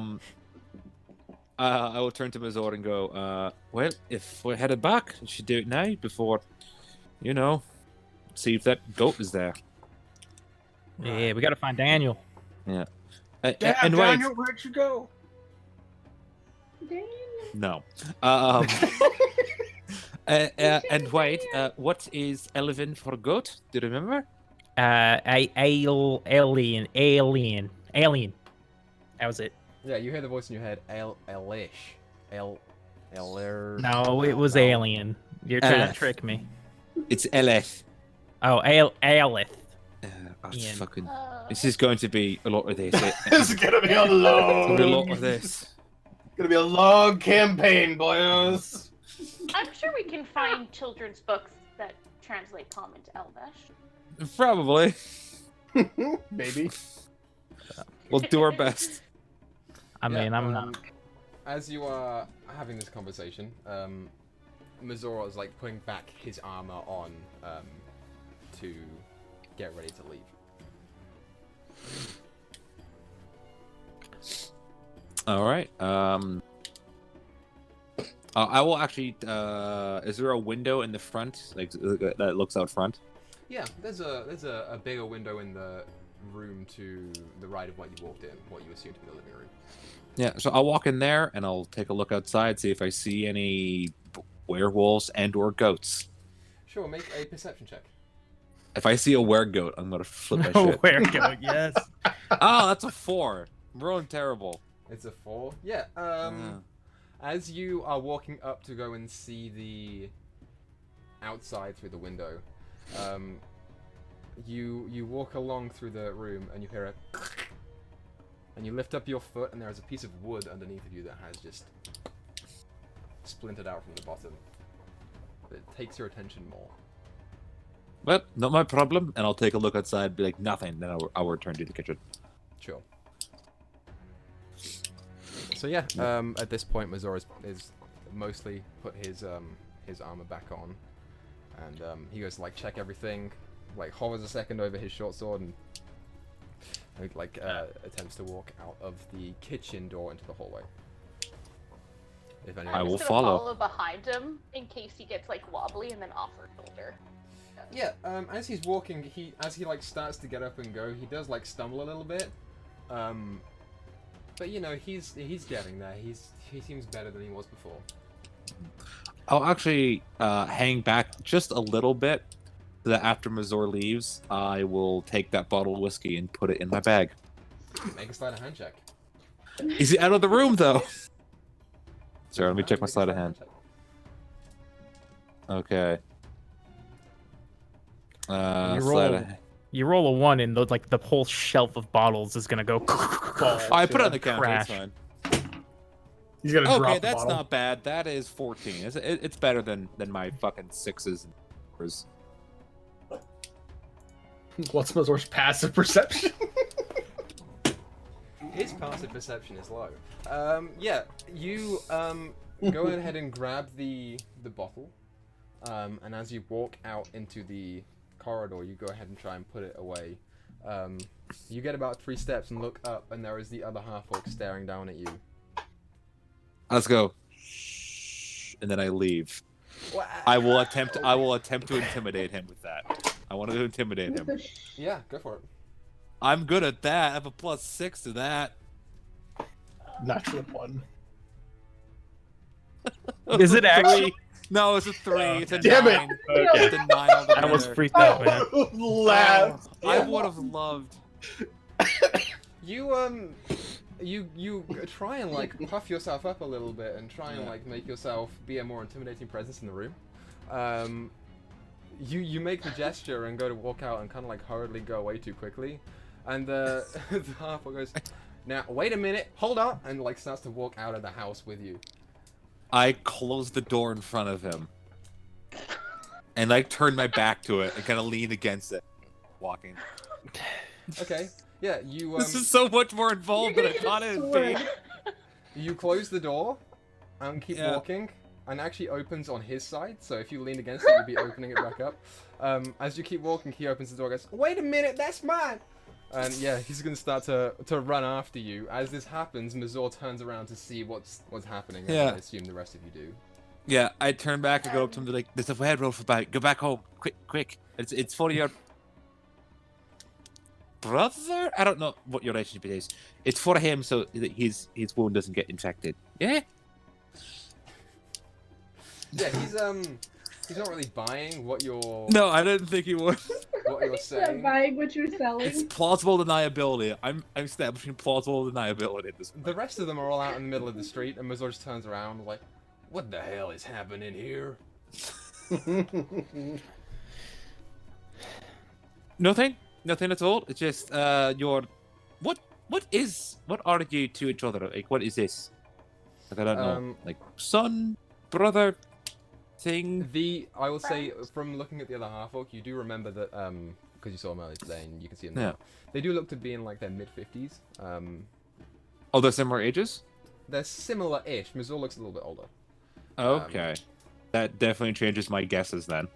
will turn to Mazor and go, well, if we're headed back, we should do it now before, see if that goat is there. Yeah, we gotta find Daniel. Yeah. Damn, And wait, Daniel, where'd you go? Damn. no. And wait, what is Elven for goat? Do you remember? Alien. That was it. yeah, you hear the voice in your head. Elish. Eller. No, it was alien. You're trying to trick me. It's Eleth. Oh, Aelith. Ian. Fucking. This is going to be a lot of this. This is gonna be a It's gonna be a lot long, of this. gonna be a long campaign, boys. I'm sure we can find children's books that translate Palm into Elvish. Probably. Maybe. We'll do our best. I mean, I'm not. As you are having this conversation, Mazora is like putting back his armor on to get ready to leave. All right. I will actually. Is there a window in the front, like that looks out front? Yeah, there's a bigger window in the room to the right of what you walked in, what you assume to be the living room. Yeah. So I'll walk in there and I'll take a look outside, see if I see any werewolves and/or goats. Sure, make a perception check. If I see a weregoat, I'm gonna flip that shit. Where go? Yes. Oh, that's a 4. I'm rolling terrible. It's a 4. Yeah. As you are walking up to go and see the outside through the window, you walk along through the room and you hear a and you lift up your foot and there is a piece of wood underneath of you that has just splintered out from the bottom. It takes your attention more. Well, not my problem. And I'll take a look outside, and be like, nothing. Then I'll return to the kitchen. Sure. So yeah, at this point, Mazor is mostly put his armor back on, and he goes to like check everything, like hovers a second over his short sword, and attempts to walk out of the kitchen door into the hallway. If anyone, I will I'm just gonna follow. follow behind him in case he gets like wobbly and then off her shoulder. Yeah. As he's walking, as he like starts to get up and go, he does like stumble a little bit. But you know, he's getting there. He seems better than he was before. I'll actually hang back just a little bit so that after Mazor leaves, I will take that bottle of whiskey and put it in my bag. Make a sleight of hand check. Is he out of the room, though? Sorry, let me check my sleight of hand. Okay. You roll a 1 and the whole shelf of bottles is gonna go. I put it on the counter. Crash. It's fine. He's gonna drop Okay, the that's bottle. not bad. That is 14. It's better than my fucking 6s and 4s. What's Mazor's passive perception? His passive perception is low. Yeah, you go ahead and grab the bottle, and as you walk out into the corridor, you go ahead and try and put it away. You get about 3 steps and look up, and there is the other half-orc staring down at you. Let's go. And then I leave. I will attempt to intimidate him with that. I want to intimidate him. Yeah, go for it. I'm good at that. I have a +6 to that. Natural 1. Is it actually? No, it's a 3. It's a Damn 9. it. It's a 9 altogether. I was freaked out, man. Laugh. I would have loved. You try and like puff yourself up a little bit and try and like make yourself be a more intimidating presence in the room. You make the gesture and go to walk out and kind of like hurriedly go away too quickly, and the half goes, "Now wait a minute, hold on," and like starts to walk out of the house with you. I closed the door in front of him, and like turned my back to it and kind of leaned against it, walking. Okay. Yeah, you. This is so much more involved than I thought it would be. You close the door and keep walking, and actually opens on his side. So if you lean against it, you'll be opening it back up. As you keep walking, he opens the door, and goes, "Wait a minute, that's mine!" And yeah, he's gonna start to run after you. As this happens, Mazor turns around to see what's happening. And I assume the rest of you do. Yeah, I turn back and go up to him and be like, "There's a head roll for back. Go back home, quick! It's for your brother. I don't know what your relationship is. It's for him, so that his wound doesn't get infected. Yeah." Yeah, he's not really buying what you're. No, I didn't think he would. What you're He's not saying. buying what you're selling. It's plausible deniability. I'm establishing plausible deniability at this point. The rest of them are all out in the middle of the street, and Mazor just turns around like, "What the hell is happening here?" Nothing at all. It's just what are you to each other? Like, what is this? Like, I don't know. Like, son, brother, thing. I will say, from looking at the other half-orc, you do remember that, because you saw them earlier today and you can see them now. Yeah. They do look to be in, like, their mid-50s. Oh, they're similar ages? They're similar-ish. Mazur looks a little bit older. Okay. That definitely changes my guesses then.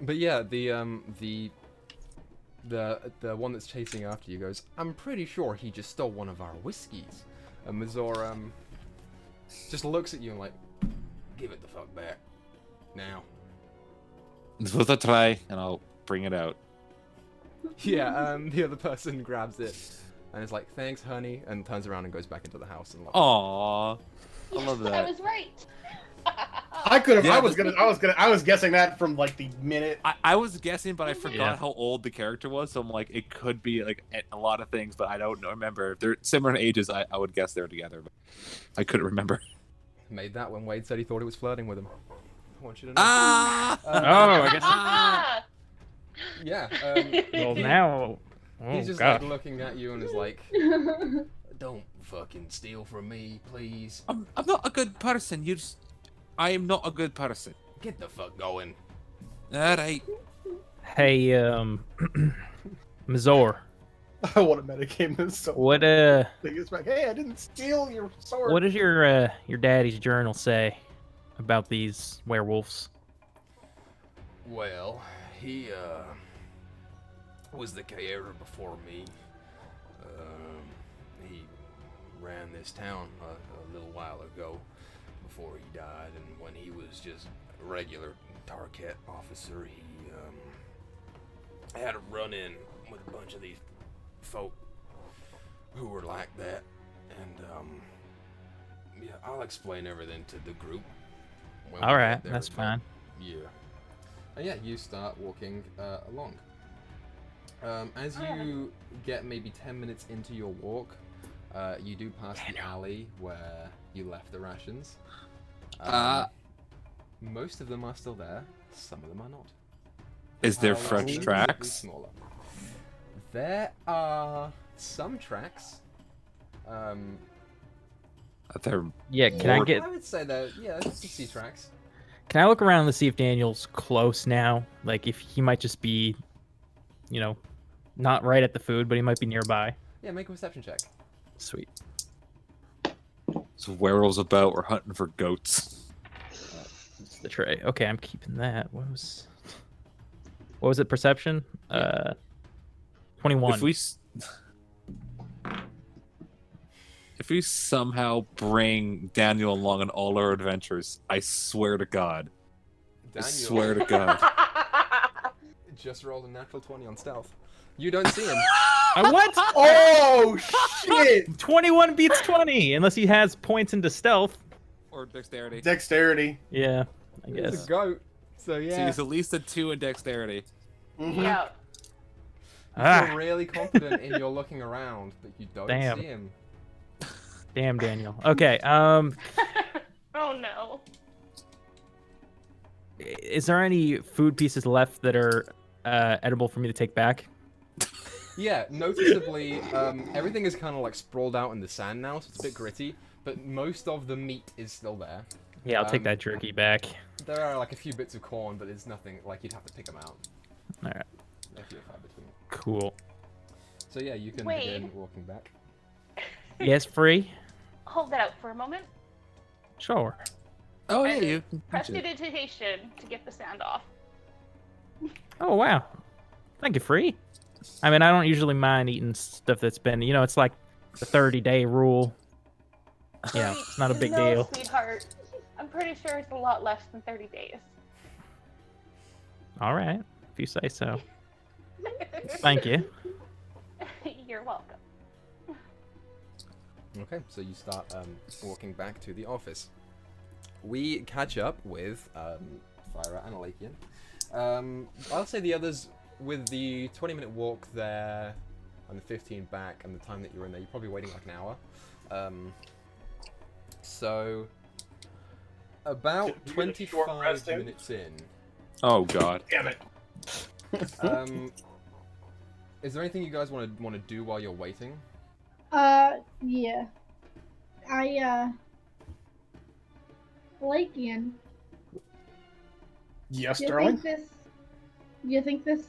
But yeah, the one that's chasing after you goes, "I'm pretty sure he just stole one of our whiskeys." And Mazur, just looks at you and like, "Give it the fuck back. Now." It's worth a try, and I'll bring it out. Yeah, the other person grabs it and is like, "Thanks, honey," and turns around and goes back into the house and locks. Aww. I love that. I was right. I could have. Yeah, I was guessing that from like the minute. I was guessing, but I forgot Yeah. how old the character was, so I'm like, it could be like a lot of things, but I don't remember. If they're similar in ages, I would guess they're together, but I couldn't remember. Made that when Wade said he thought he was flirting with him. I want you to know. Ah! Oh, I guess. Ah! Yeah. Well, now. Oh, He's just God. like looking at you and is like, "Don't fucking steal from me, please. I'm not a good person. I am not a good person. Get the fuck going." All right. Hey, Mazor, I want to metagame this so. what It's like, hey, I didn't steal your sword. what does your daddy's journal say about these werewolves? Well, he was the Caer before me. He ran this town a little while ago before he died, and when he was just regular Tarket officer. He had a run-in with a bunch of these folk who were like that, and yeah, I'll explain everything to the group. All right, that's fine. Yeah. And yeah, you start walking along. As you get maybe 10 minutes into your walk, you do pass the alley where you left the rations. Most of them are still there. Some of them are not. Is there fresh tracks? Smaller. There are some tracks. Yeah, can I get? I would say that. Yeah, you see tracks. Can I look around to see if Daniel's close now? Like if he might just be, you know, not right at the food, but he might be nearby. Yeah, make a perception check. Sweet. So werewolves about. We're hunting for goats. It's the tray. Okay, I'm keeping that. What was it? Perception? 21. If we somehow bring Daniel along on all our adventures, I swear to God. Daniel. I swear to God. Just rolled a natural 20 on stealth. You don't see him. What? Oh shit! 21 beats 20, unless he has points into stealth. Or dexterity. Dexterity. Yeah, I He's guess. a goat. So yeah. So he's at least a 2 in dexterity. Mm-hmm. Yeah. You feel really confident in your looking around, but you don't Damn. see him. Damn, Daniel. Okay, Oh no. is there any food pieces left that are edible for me to take back? Yeah, noticeably, everything is kind of like sprawled out in the sand now, so it's a bit gritty, but most of the meat is still there. Yeah, I'll take that jerky back. There are like a few bits of corn, but it's nothing, like you'd have to pick them out. Alright. They're few and far between. Cool. So yeah, you can Wait. begin walking back. Yes, free? Hold that out for a moment. Sure. Oh, yeah, you. Prestidigitation to get the sand off. Oh, wow. Thank you, free. I mean, I don't usually mind eating stuff that's been, you know, it's like the 30-day rule. Yeah, it's not a big No, deal. Sweetheart. I'm pretty sure it's a lot less than 30 days. All right, if you say so. Thank you. You're welcome. Okay, so you start walking back to the office. We catch up with Thyra and Alakian. I'll say the others, with the 20-minute walk there and the 15 back and the time that you're in there, you're probably waiting like an hour. So about 25 minutes in. Oh, God. Damn it. Is there anything you guys want to do while you're waiting? Yeah. Lakian, Yes, do you darling. think this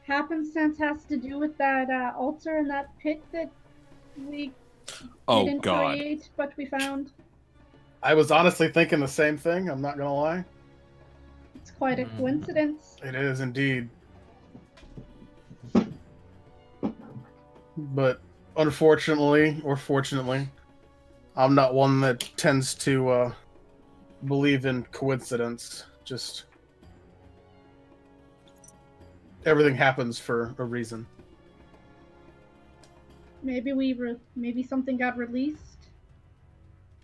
happenstance has to do with that altar in that pit that we Oh, didn't God. create, but we found? I was honestly thinking the same thing. I'm not gonna lie. It's quite a coincidence. It is indeed. But unfortunately, or fortunately, I'm not one that tends to believe in coincidence. Just everything happens for a reason. Maybe maybe something got released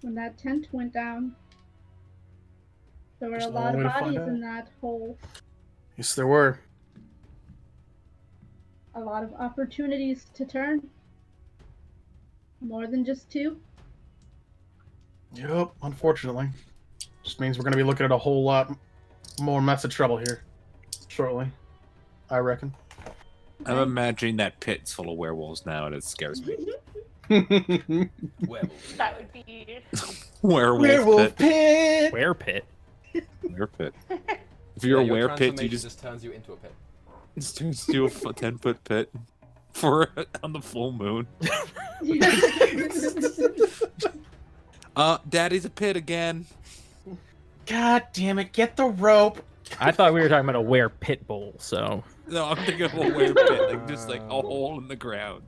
when that tent went down. There were There's a no lot of way to find bodies out. in that hole. Yes, there were. A lot of opportunities to turn. More than just two. Yep, unfortunately. Just means we're going to be looking at a whole lot more mess of trouble here shortly, I reckon. I'm imagining that pit's full of werewolves now, and it scares me. Werewolf. That would be. Werewolf pit. Where pit? Were pit. If you're a your were pit, you transformation just turns you into a pit. turns to a 10-foot pit for on the full moon. Daddy's a pit again. God damn it, get the rope! I thought we were talking about a were pit bowl, so. No, I'm thinking of a were pit, like just like a hole in the ground.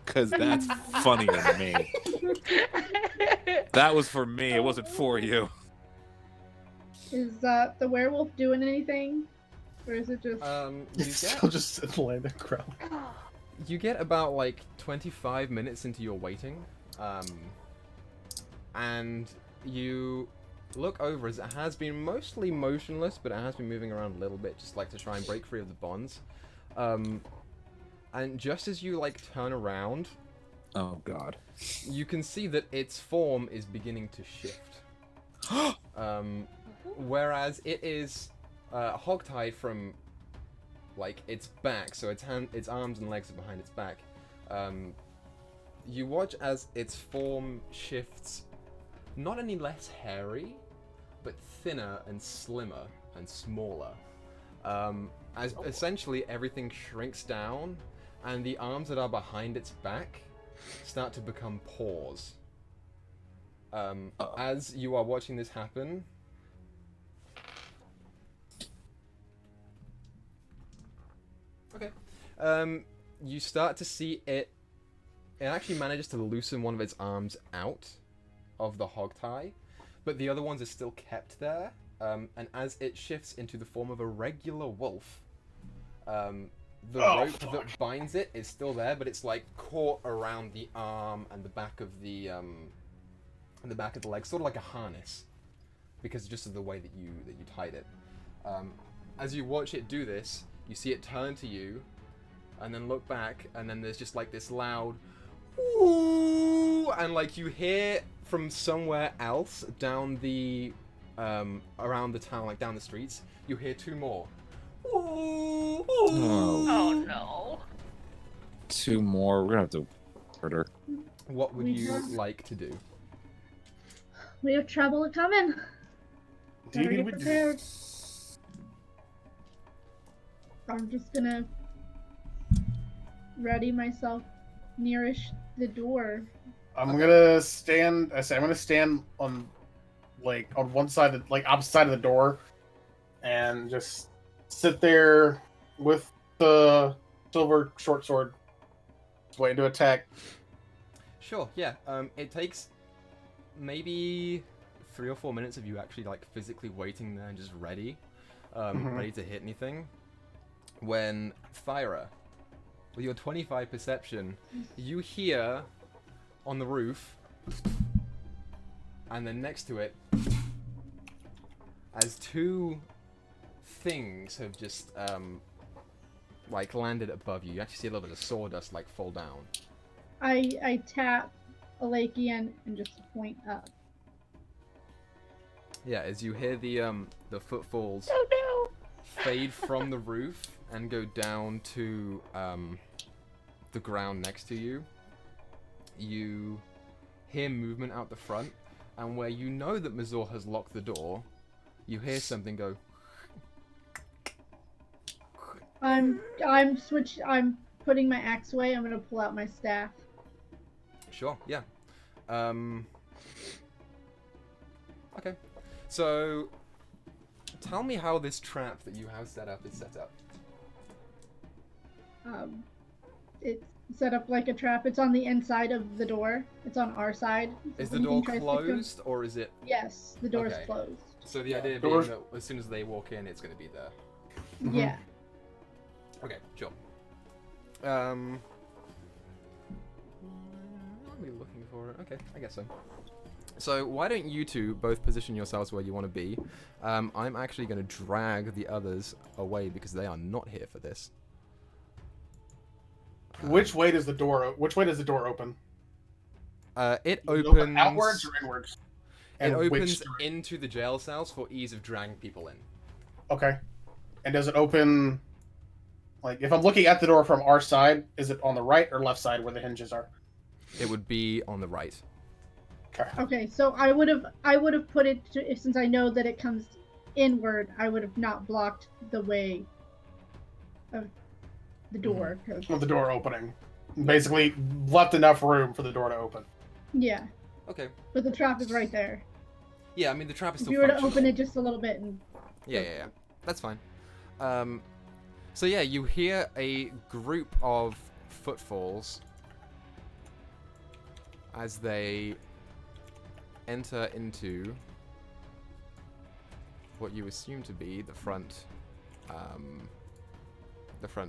Cause that's funnier to me. That was for me. It wasn't for you. Is the werewolf doing anything? Or is it just... It's still just laying the ground. You get about like 25 minutes into your waiting, and you look over as it has been mostly motionless, but it has been moving around a little bit, just like to try and break free of the bonds. And just as you like turn around, Oh god. you can see that its form is beginning to shift. Whereas it is hogtied from like its back, so its arms and legs are behind its back. You watch as its form shifts, not any less hairy, but thinner and slimmer and smaller. As essentially everything shrinks down, and the arms that are behind its back start to become paws. As you are watching this happen, you start to see it actually manages to loosen one of its arms out of the hog tie, but the other ones are still kept there. And as it shifts into the form of a regular wolf, the rope that binds it is still there, but it's like caught around the arm and the back of the leg, sort of like a harness, because just of the way that you tied it. As you watch it do this, you see it turn to you, and then look back, and then there's just like this loud "Ooh!" and like you hear from somewhere else down the around the town, like down the streets, you hear two more. Ooh! Oh no. Two more. We're gonna have to murder. What would you like to do? We have trouble coming. Better get we prepared. I'm just gonna ready myself nearish the door. I'm gonna stand. I'm gonna stand on, like, on one side, of, like opposite side of the door, and just sit there with the silver short sword, just waiting to attack. Sure. Yeah. It takes maybe 3 or 4 minutes of you actually like physically waiting there and just ready, ready to hit anything. When Thyra, with your 25 perception, you hear on the roof, and then next to it, as two things have just like landed above you. You actually see a little bit of sawdust like fall down. I tap Alakian and just point up. Yeah, as you hear the footfalls Oh no! fade from the roof and go down to the ground next to you, you hear movement out the front, and where you know that Mazor has locked the door, you hear something go. I'm putting my axe away. I'm gonna pull out my staff. Sure, yeah. Okay. So, tell me how this trap that you have set up is set up. It's set up like a trap. It's on the inside of the door. It's on our side. Is the door closed, or is it... Yes, the door's Okay. closed. So the idea being that as soon as they walk in, it's going to be there. Yeah. Okay, sure. I'll be looking for it. Okay, I guess so. So why don't you two both position yourselves where you want to be? I'm actually going to drag the others away because they are not here for this. Which way does the door open? It Does opens outwards or inwards? It And which opens direction? into the jail cells for ease of dragging people in. Okay. And does it open, like, if I'm looking at the door from our side, is it on the right or left side where the hinges are? It would be on the right. Okay. Okay, so I would have put it to, since I know that it comes inward, I would have not blocked the way of the door. With the door opening. Basically, left enough room for the door to open. Yeah, Okay. but the trap is right there. Yeah, I mean the trap is If still you were to functional. open it just a little bit and Yeah. That's fine. So yeah, you hear a group of footfalls as they enter into what you assume to be the front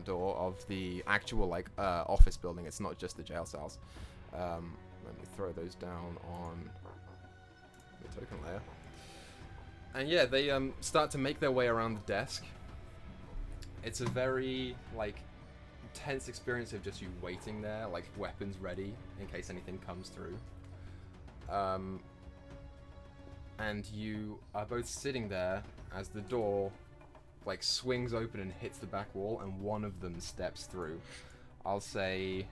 door of the actual like office building. It's not just the jail cells. Let me throw those down on the token layer. And yeah, they start to make their way around the desk. It's a very like tense experience of just you waiting there, like weapons ready in case anything comes through. And you are both sitting there as the door like swings open and hits the back wall, and one of them steps through. I'll say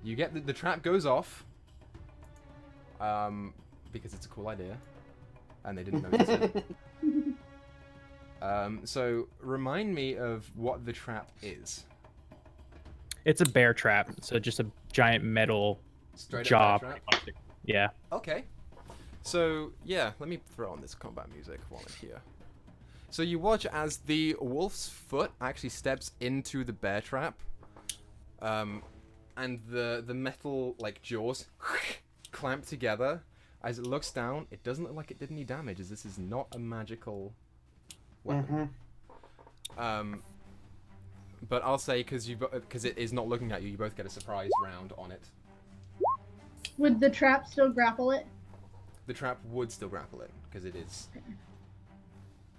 you get the trap goes off because it's a cool idea and they didn't notice it. So remind me of what the trap is. It's a bear trap, so just a giant metal Straight jaw. up bear trap? Yeah. Okay. So yeah, let me throw on this combat music while I'm here. So you watch as the wolf's foot actually steps into the bear trap, and the metal like jaws clamp together. As it looks down, it doesn't look like it did any damage, as this is not a magical weapon. But I'll say because it is not looking at you, you both get a surprise round on it. Would the trap still grapple it? The trap would still grapple it because it is.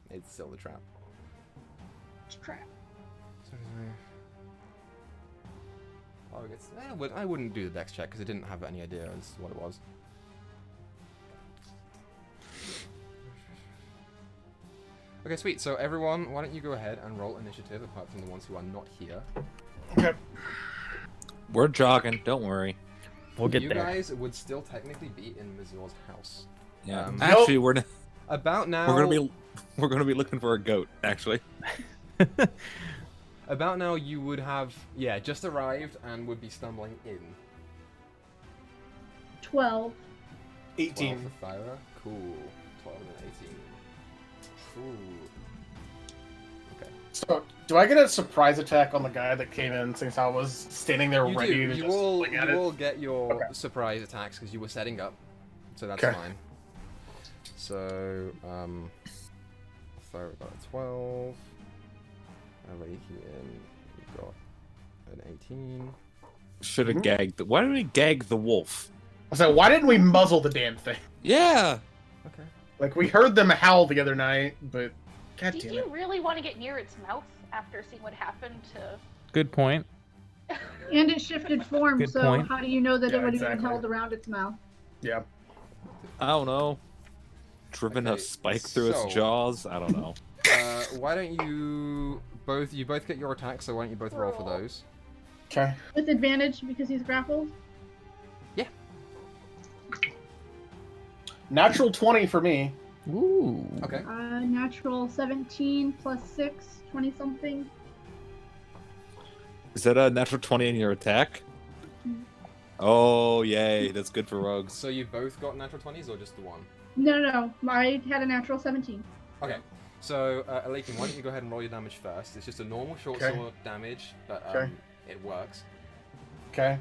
It's still the trap. Trap. Oh, I wouldn't do the dex check because I didn't have any idea as to what it was. Okay, sweet. So everyone, why don't you go ahead and roll initiative, apart from the ones who are not here. Okay. We're jogging. Don't worry. We'll get you there. You guys would still technically be in Mazor's house. Yeah. Actually, we're about now. We're gonna be looking for a goat. Actually. About now, you would have just arrived and would be stumbling in. 12. 18. 12 for Thyra. Cool. 12 and 18. Ooh. Okay. So, do I get a surprise attack on the guy that came in since I was standing there ready to you just will, swing at you it? will get your surprise attacks because you were setting up, so that's fine. So, Thyra got a 12. Already you got an 18. Should have gagged. Why did we gag the wolf? I said, why didn't we muzzle the damn thing? Yeah. Okay. Like, we heard them howl the other night, but god Did damn you it. really want to get near its mouth after seeing what happened to? Good point. And it shifted form, Good so point. how do you know that Yeah, it would have exactly. been held around its mouth? Yeah. I don't know. Driven a spike through its jaws. I don't know. Why don't you both get your attacks? So why don't you both roll for those? Okay. With advantage because he's grappled? Yeah. Natural 20 for me. Ooh. Okay. Natural 17 plus 6, 20 something. Is that a natural 20 in your attack? Oh, yay. That's good for rogues. So you both got natural 20s or just the one? No. I had a natural 17. Okay. So, Alakin, why don't you go ahead and roll your damage first? It's just a normal short sword damage, but it works. Okay.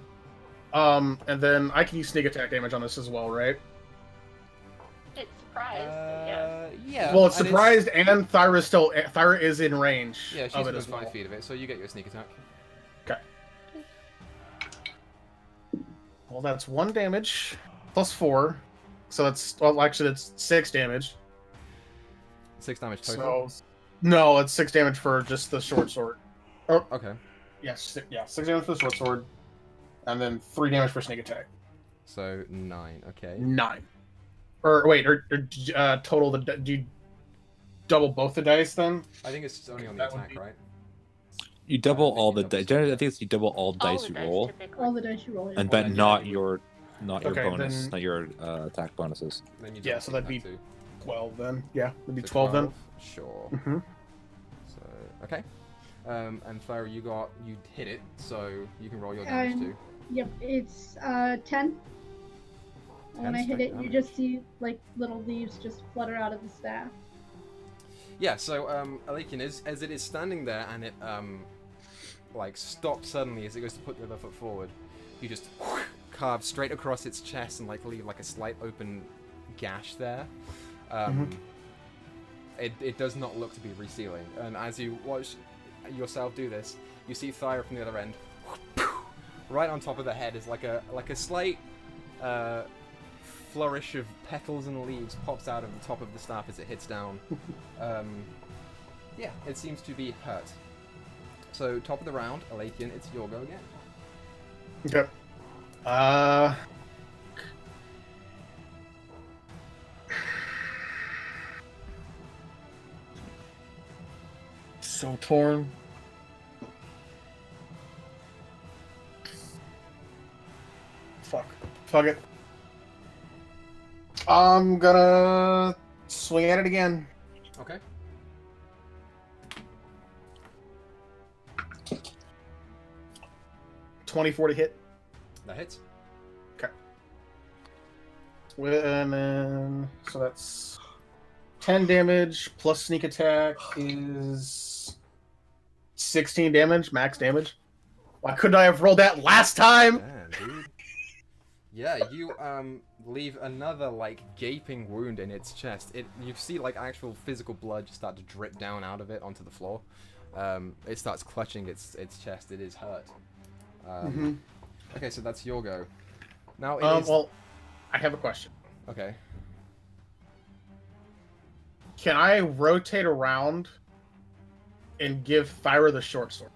And then I can use sneak attack damage on this as well, right? It's surprised, so yes. Yeah. Well, it's surprised, and Thyra is in range Yeah, she's of it within as well. 5 feet of it, so you get your sneak attack. Okay. Well, that's 1 damage plus 4, so that's actually that's 6 damage. 6 damage total. So, no, it's 6 damage for just the short sword. Oh, okay. Yes, 6 damage for the short sword, and then 3 damage for sneak attack. So 9. Okay. 9. Or wait, total do you double both the dice then? I think it's only on the attack, right? You double all the dice. Generally, I think it's you double all dice you roll, All the dice you roll. and but not your Okay, bonus, then- not your attack bonuses. Then you Yeah, double so that'd that be too. 12 then. Yeah, that'd be So 12 then. Sure. Mm-hmm. So okay. And Thyra, you hit it, so you can roll your damage too. Yep, it's 10. When I hit straight it, you damage. just see like little leaves just flutter out of the staff. Yeah, so Alakin, as it is standing there and it like stops suddenly as it goes to put the other foot forward, you just carve straight across its chest and like leave like a slight open gash there. It does not look to be resealing. And as you watch yourself do this, you see Thyra from the other end. Right on top of the head is like a slight flourish of petals and leaves pops out of the top of the staff as it hits down. Yeah, it seems to be hurt. So top of the round, Alakian, it's your go again. Okay. So torn. Fuck it. I'm gonna swing at it again. Okay. .24 to hit. That hits. Okay. And then, so that's 10 damage plus sneak attack is 16 damage, max damage. Why couldn't I have rolled that last time? Damn, dude. Yeah, you leave another like gaping wound in its chest. You see like actual physical blood just start to drip down out of it onto the floor. It starts clutching its chest. It is hurt. Okay, so that's your go. Now it is... Well, I have a question. Okay. Can I rotate around and give Thyra the short sword?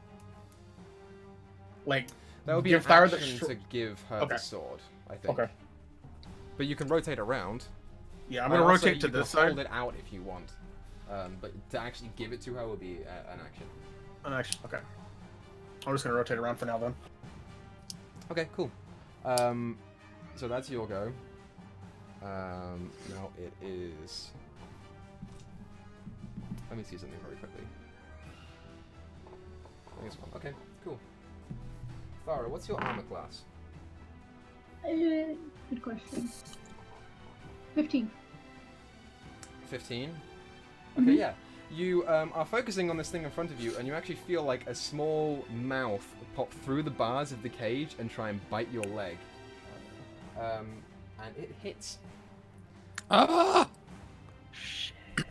Like, that would be give an Thyra action to give her the sword, I think. Okay. But you can rotate around. Yeah, I'm gonna rotate to this side. Hold it out if you want. But to actually give it to her would be an action. An action. Okay. I'm just gonna rotate around for now then. Okay, cool. So that's your go. Now it is... Let me see something very quickly. I think it's one. Okay, cool. Thyra, what's your armor class? Good question. 15. 15? Okay, yeah. You are focusing on this thing in front of you, and you actually feel like a small mouth pop through the bars of the cage and try and bite your leg. And it hits. Ah!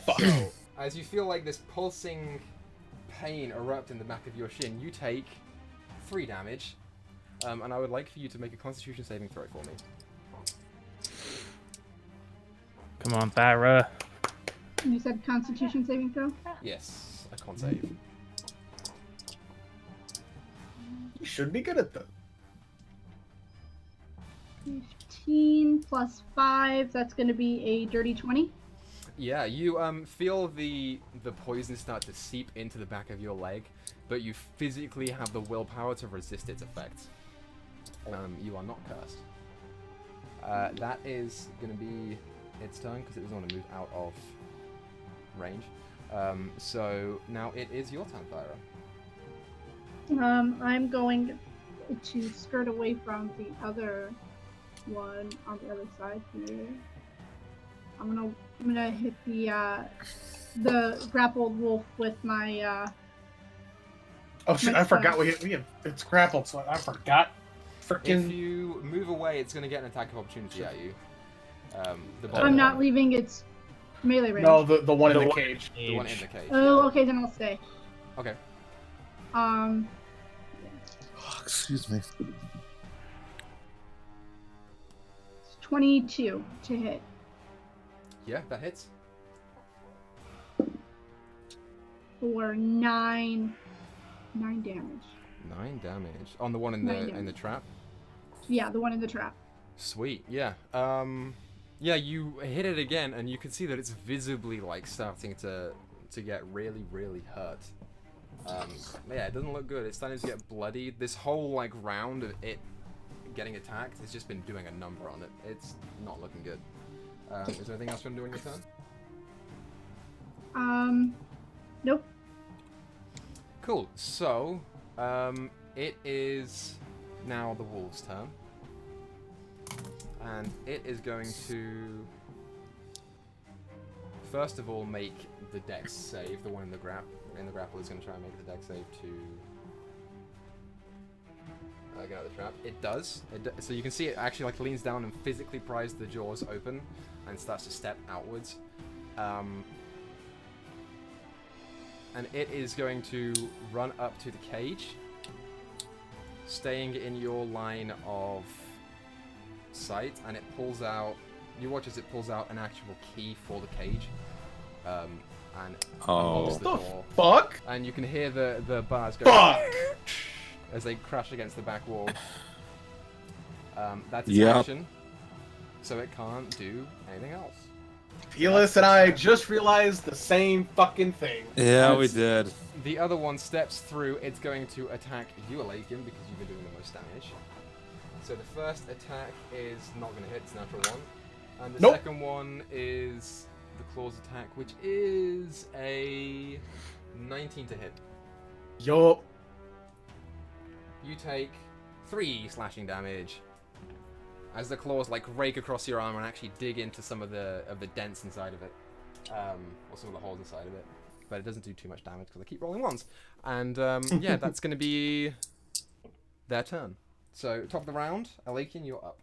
So, as you feel like this pulsing pain erupt in the back of your shin, you take 3 damage. And I would like for you to make a Constitution saving throw for me. Come on, Thyra. You said Constitution saving throw? Yes, a con save. You should be good at that. 15 plus 5, that's going to be a dirty 20. Yeah, you feel the poison start to seep into the back of your leg, but you physically have the willpower to resist its effects. You are not cursed. That is going to be its turn because it doesn't want to move out of range. So now it is your turn, Thyra. I'm going to skirt away from the other one on the other side here. I'm gonna hit the grappled wolf with my Oh shit! I forgot we have it's grappled, so I forgot. Frickin'. If you move away, it's going to get an attack of opportunity at you. I'm not leaving its melee range. No, the one in the cage. The one in the cage. Oh, okay, then I'll stay. Okay. Oh, excuse me. 22 to hit. Yeah, that hits. For 9 damage. 9 damage on the one in the trap. Yeah, the one in the trap. Sweet. Yeah. Yeah, you hit it again, and you can see that it's visibly like starting to get really, really hurt. Yeah, it doesn't look good. It's starting to get bloody. This whole like round of it getting attacked has just been doing a number on it. It's not looking good. Is there anything else you want to do on your turn? Nope. Cool. So, it is now the wolf's turn, and it is going to first of all make the dex save. The one in the grapple is going to try and make the dex save to get out of the trap. It does. So you can see it actually like leans down and physically pries the jaws open and starts to step outwards. And it is going to run up to the cage, staying in your line of sight, and it pulls out. You watch as it pulls out an actual key for the cage, and unlocks the door. Fuck! And you can hear the bars go as they crash against the back wall. That's its action, so it can't do anything else. Felis and I just realized the same fucking thing. Yeah, we did. The other one steps through. It's going to attack you, Alakin, because you've been doing the most damage. So the first attack is not going to hit. It's natural 1. And the second one is the claws attack, which is a 19 to hit. Yup. You take 3 slashing damage as the claws like rake across your armor and actually dig into some of the dents inside of it, or some of the holes inside of it. But it doesn't do too much damage because I keep rolling 1s. And yeah, that's going to be their turn. So top of the round, Alakin, you're up.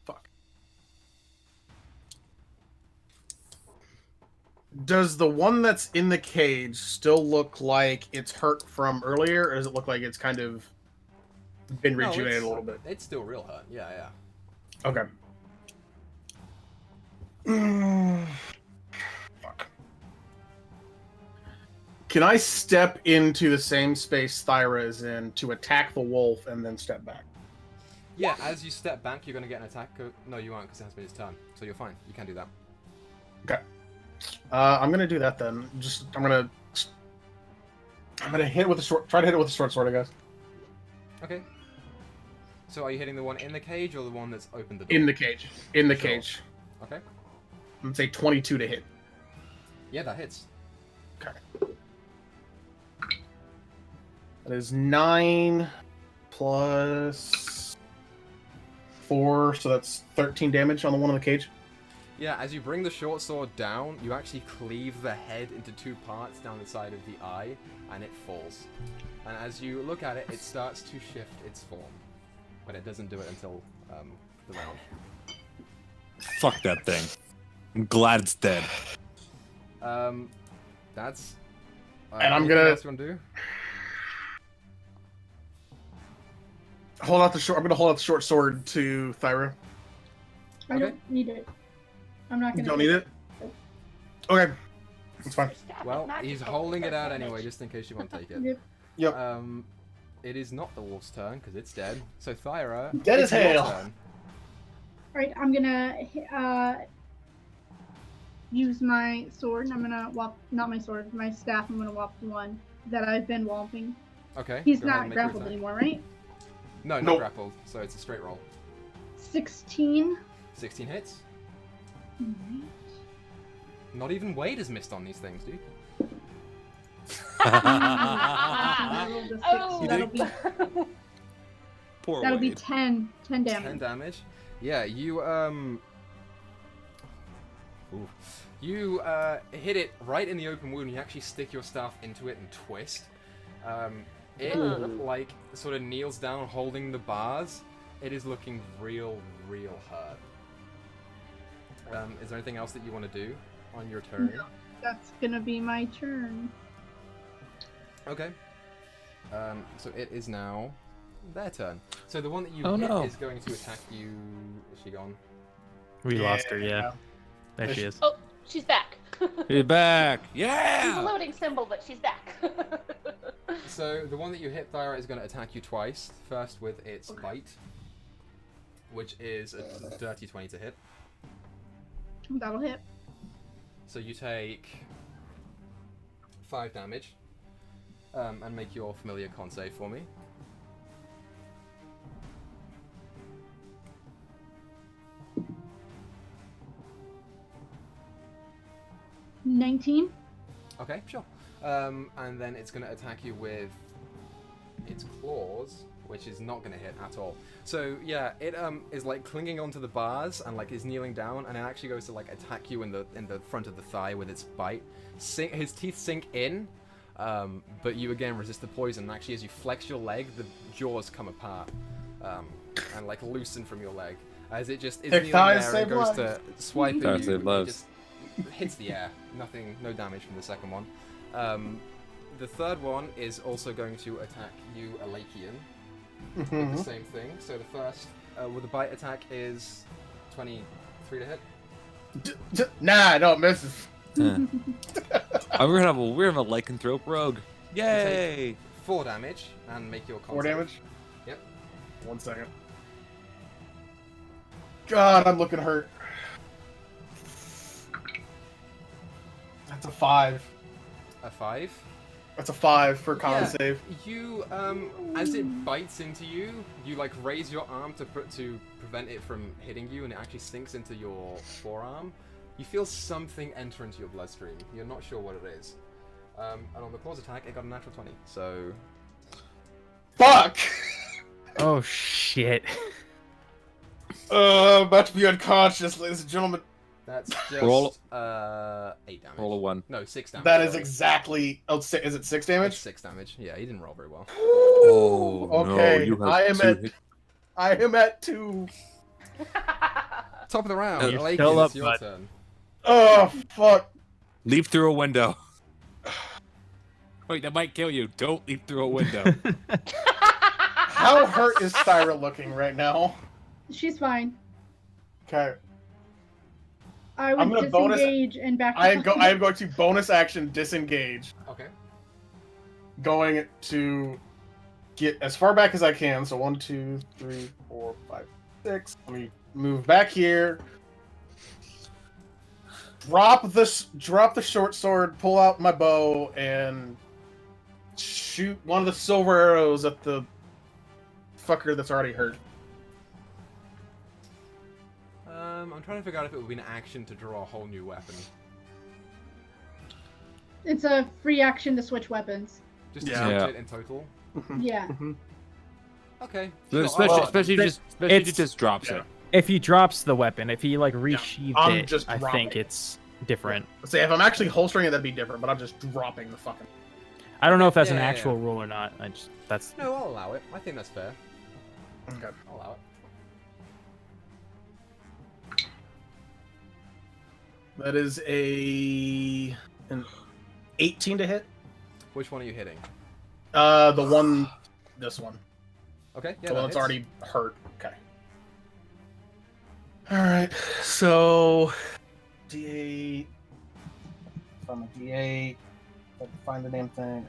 Fuck. Does the one that's in the cage still look like it's hurt from earlier, or does it look like it's kind of been rejuvenated a little bit? It's still real hurt. Yeah. Okay. Fuck. Can I step into the same space Thyra is in to attack the wolf and then step back? Yeah, as you step back, you're going to get an attack. No, you won't, because it has been his turn. So you're fine. You can do that. Okay. I'm gonna do that then. I'm gonna hit with the short. Try to hit it with the short sword, I guess. Okay. So are you hitting the one in the cage or the one that's opened the door? In the cage. In the cage. Okay. I'm gonna say 22 to hit. Yeah, that hits. Okay. That is 9 plus 4, so that's 13 damage on the one in the cage. Yeah, as you bring the short sword down, you actually cleave the head into 2 parts down the side of the eye, and it falls. And as you look at it, it starts to shift its form. But it doesn't do it until the round. Fuck that thing. I'm glad it's dead. That's... and I'm gonna... Else you want to do? I'm gonna hold out the short sword to Thyra. I don't need it. I'm not gonna. You don't need it? Okay. That's fine. Well, he's holding it out anyway, just in case you want to take it. Yep. It is not the wolf's turn, because it's dead. So, Thyra, dead as hell. Alright, I'm gonna use my sword, and I'm gonna whop, not my sword, my staff, I'm gonna whop the one that I've been whopping. Okay. He's not grappled anymore, right? No, not grappled, so it's a straight roll. 16. 16 hits. Alright. Not even Wade has missed on these things, dude. Oh, that'll be Poor that'll be Wade. 10 damage. 10 damage. Yeah, you hit it right in the open wound. You actually stick your staff into it and twist. It like sort of kneels down, holding the bars. It is looking real hurt. Is there anything else that you want to do on your turn? No, that's gonna be my turn. Okay. So it is now their turn. So the one that you Oh, hit no. is going to attack you. Is she gone? We lost her, yeah. There she is. Oh, she's back. You're back. She's a Yeah. loading symbol, but she's back. So the one that you hit, Thyra, is going to attack you twice. First with its bite, which is a dirty 20 to hit. That'll hit. So you take 5 damage. And make your familiar con save for me. $19. Okay, sure. And then it's going to attack you with its claws, which is not going to hit at all. So yeah, it is like clinging onto the bars and like is kneeling down, and it actually goes to like attack you in the front of the thigh with its bite. His teeth sink in. But you again resist the poison, and actually as you flex your leg, the jaws come apart and like loosen from your leg, As it just is Thick kneeling thighs there and save goes lives. to swipe at Thighs you, save it lives. just hits the air. No damage from the second one. The third one is also going to attack you, Alakian. With the same thing. So the first with the bite attack is 23 to hit. Nah, no, it misses. We're gonna have a lycanthrope rogue. Yay! 4 damage and make your con 4 save. damage? Yep. 1 second. God, I'm looking hurt. That's a 5. A 5. That's a 5 for con Yeah. save. You, as it bites into you, you like raise your arm to prevent it from hitting you, and it actually sinks into your forearm. You feel something enter into your bloodstream. You're not sure what it is. And on the claws attack, it got a natural 20. So. Fuck! Oh shit. About to be unconscious, ladies and gentlemen. That's just Roll- 8 damage. Roll a 1. No, 6 damage. That is sorry. exactly. Oh, is it 6 That's damage? 6 damage. Yeah, he didn't roll very well. Oh, okay. no, you have I am 2 at. hit- I am at 2. Top of the round. You're Alakian, still up, it's your bud. turn. Oh fuck! Leap through a window. Wait, that might kill you. Don't leap through a window. How hurt is Thyra looking right now? She's fine. Okay. I I'm would gonna bonus- disengage and back. I am going to bonus action disengage, Okay. going to get as far back as I can. So 1, 2, 3, 4, 5, 6. Let me move back here. Drop the short sword, pull out my bow, and shoot one of the silver arrows at the fucker that's already hurt. I'm trying to figure out if it would be an action to draw a whole new weapon. It's a free action to switch weapons. Just to Yeah. switch Yeah. it in total. Yeah. Okay. Especially if he it's- just drops yeah. it. If he drops the weapon, if he like resheathed I'm it, just I dropping think it. it's different. See, if I'm actually holstering it, that'd be different. But I'm just dropping the fucking. I don't know if that's an Yeah, yeah, actual yeah. rule or not. That's No, I'll allow it. I think that's fair. Okay. I'll allow it. That is an 18 to hit. Which one are you hitting? The one, this one, Okay. Yeah. the one that that's hits. already hurt. Okay. All right. So, D8. From a D8. I can find the damn thing.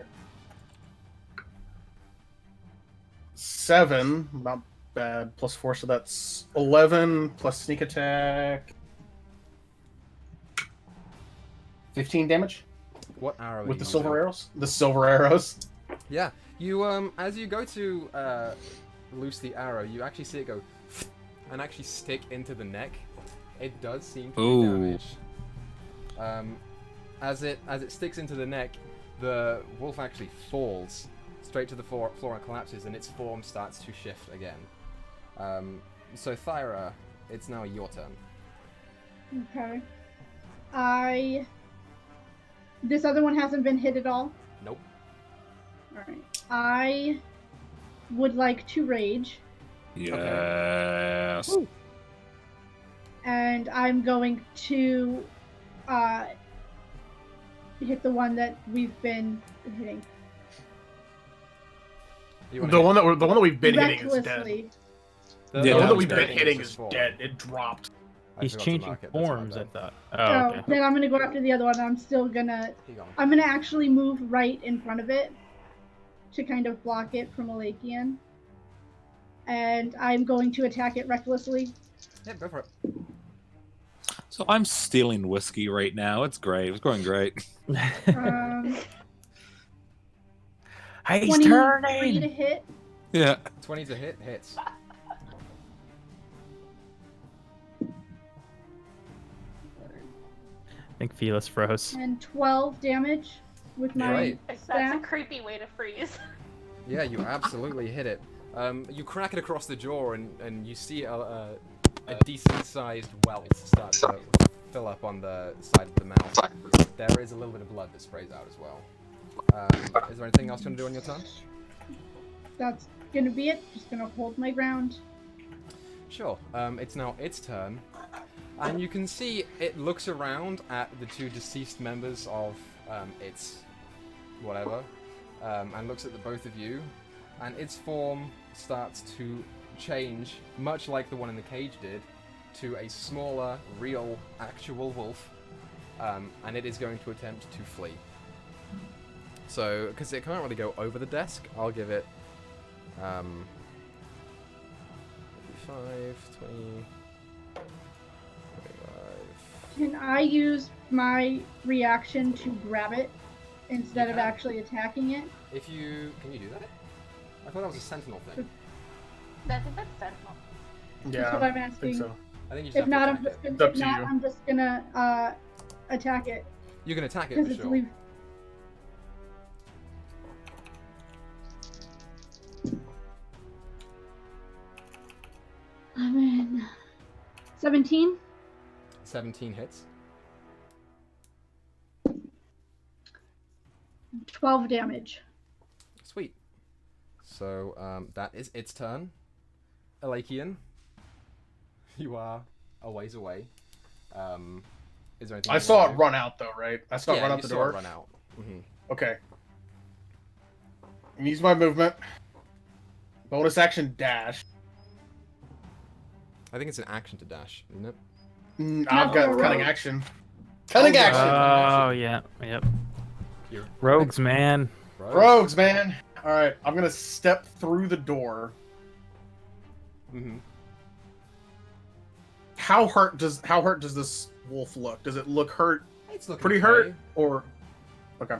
7, not bad. Plus 4, so that's 11 plus sneak attack. 15 damage What arrow? with are the you silver using? arrows. The silver arrows. Yeah. You as you go to loose the arrow, you actually see it go and actually stick into the neck. It does seem to do Ooh. damage. As it sticks into the neck, the wolf actually falls straight to the floor and collapses, and its form starts to shift again. So Thyra, it's now your turn. Okay. This other one hasn't been hit at all? Nope. Alright. I would like to rage, Yes. and I'm going to hit the one that we've been hitting. You wanna The hit- one that we've been hitting is dead. Recklessly. the Yeah, The one that that was we've been dead. hitting Just is fall. dead. It dropped. I he's forgot to changing mark it, that's my forms. I bad. thought. So Oh, okay. then I'm gonna go after the other one. I'm still gonna. Keep going. I'm gonna actually move right in front of it to kind of block it from Alakian. And I'm going to attack it recklessly. Yeah, go for it. So I'm stealing whiskey right now. It's great. It's going great. He's 23 to turning. hit. Yeah. 20 to hit, hits. I think Felis froze. And 12 damage with my Right. That's a staff. creepy way to freeze. Yeah, you absolutely hit it. You crack it across the jaw, and you see a decent-sized welt start to fill up on the side of the mouth. There is a little bit of blood that sprays out as well. Is there anything else you want to do on your turn? That's gonna be it. Just gonna hold my ground. Sure. It's now its turn, and you can see it looks around at the two deceased members of its whatever, and looks at the both of you, and its form starts to change, much like the one in the cage did, to a smaller, real, actual wolf, and it is going to attempt to flee. So, because it can't really go over the desk, I'll give it 5, 20, 25. Can I use my reaction to grab it instead of can. actually attacking it? If you... Can you do that? I thought that was a sentinel thing. I think that's sentinel. Yeah, That's what I'm I asking. think so. I think you just If have not, to I'm attack just it. gonna, It's up to you. I'm just gonna attack it You can attack it because for it's sure. leave. I'm in 17. 17 hits. 12 damage. Sweet. So, that is its turn. Elakian, you are a ways away. Is there anything I you saw wanna it do? run out though, right? I saw it run out you the saw door. it run out. Mm-hmm. Okay. I'm use my movement. Bonus action dash. I think it's an action to dash, isn't it? I've got for a cutting rogue. action. Cutting yeah. action. Oh yeah, yep. You're Rogues, man. Rogues, man. All right, I'm gonna step through the door. Mm-hmm. How hurt does this wolf look? Does it look hurt? It's looking Pretty okay. hurt, or okay?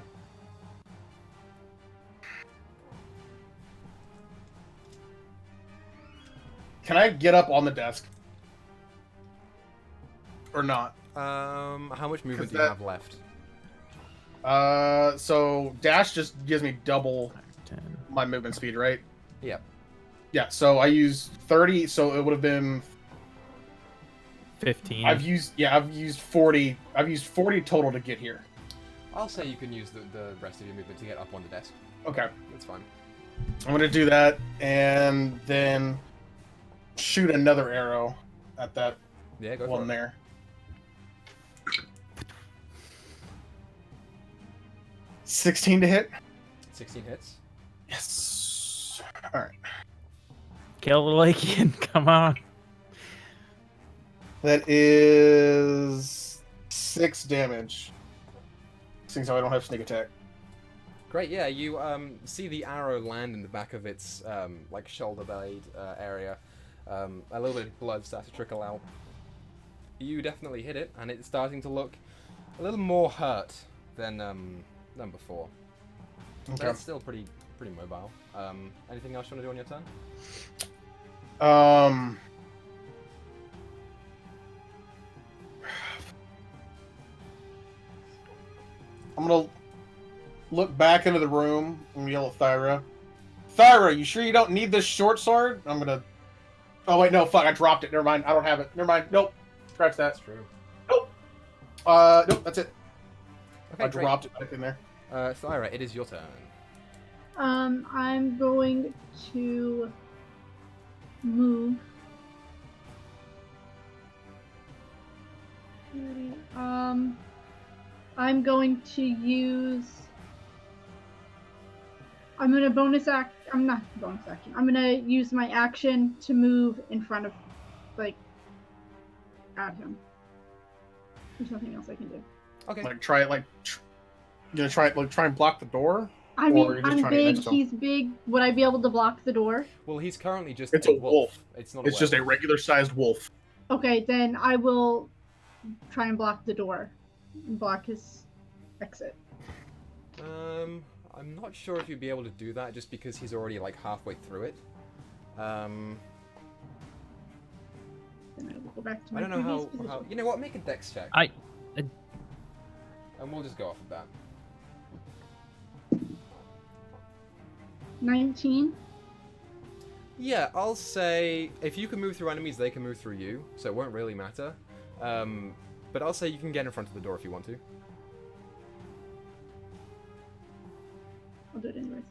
Can I get up on the desk or not? How much movement do you that- have left? So dash just gives me double 10. my movement speed, right? Yep. Yeah. So I use 30, so it would have been. 15. I've used 40. I've used 40 total to get here. I'll say you can use the rest of your movement to get up on the desk. Okay. That's fine. I'm gonna do that and then shoot another arrow at that Yeah, go for one it. there. $16 to hit. 16 hits. Yes. All right. Kill the Lakean. Come on. That is 6 damage. Seeing how I don't have sneak attack. Great, yeah, you see the arrow land in the back of its like shoulder blade area. A little bit of blood starts to trickle out. You definitely hit it, and it's starting to look a little more hurt than before. But Okay. it's still pretty mobile. Anything else you want to do on your turn? I'm gonna look back into the room and yell at Thyra. Thyra, you sure you don't need this short sword? I'm gonna. Oh wait, no, fuck! I dropped it. Never mind. I don't have it. Never mind. Nope. Scratch that. That's true. Nope. Nope. That's it. Okay, I great. dropped it back in there. Thyra, it is your turn. I'm going to move. I'm going to use. I'm gonna bonus act. I'm not bonus action. I'm gonna use my action to move in front of, like, at him. There's nothing else I can do. Okay. Like try it. You gonna try and block the door? I Or mean, you're just I'm trying to get big. next to him? He's big. Would I be able to block the door? Well, he's currently just It's a wolf. It's not. It's just a regular sized wolf. Okay, then I will try and block the door and block his exit. I'm not sure if you'd be able to do that just because he's already like halfway through it. Then I will go back to I my don't know previous how. position. You know what? Make a dex check. And we'll just go off of that. 19. Yeah, I'll say if you can move through enemies, they can move through you, so it won't really matter. But I'll say you can get in front of the door if you want to. I'll do it anyways.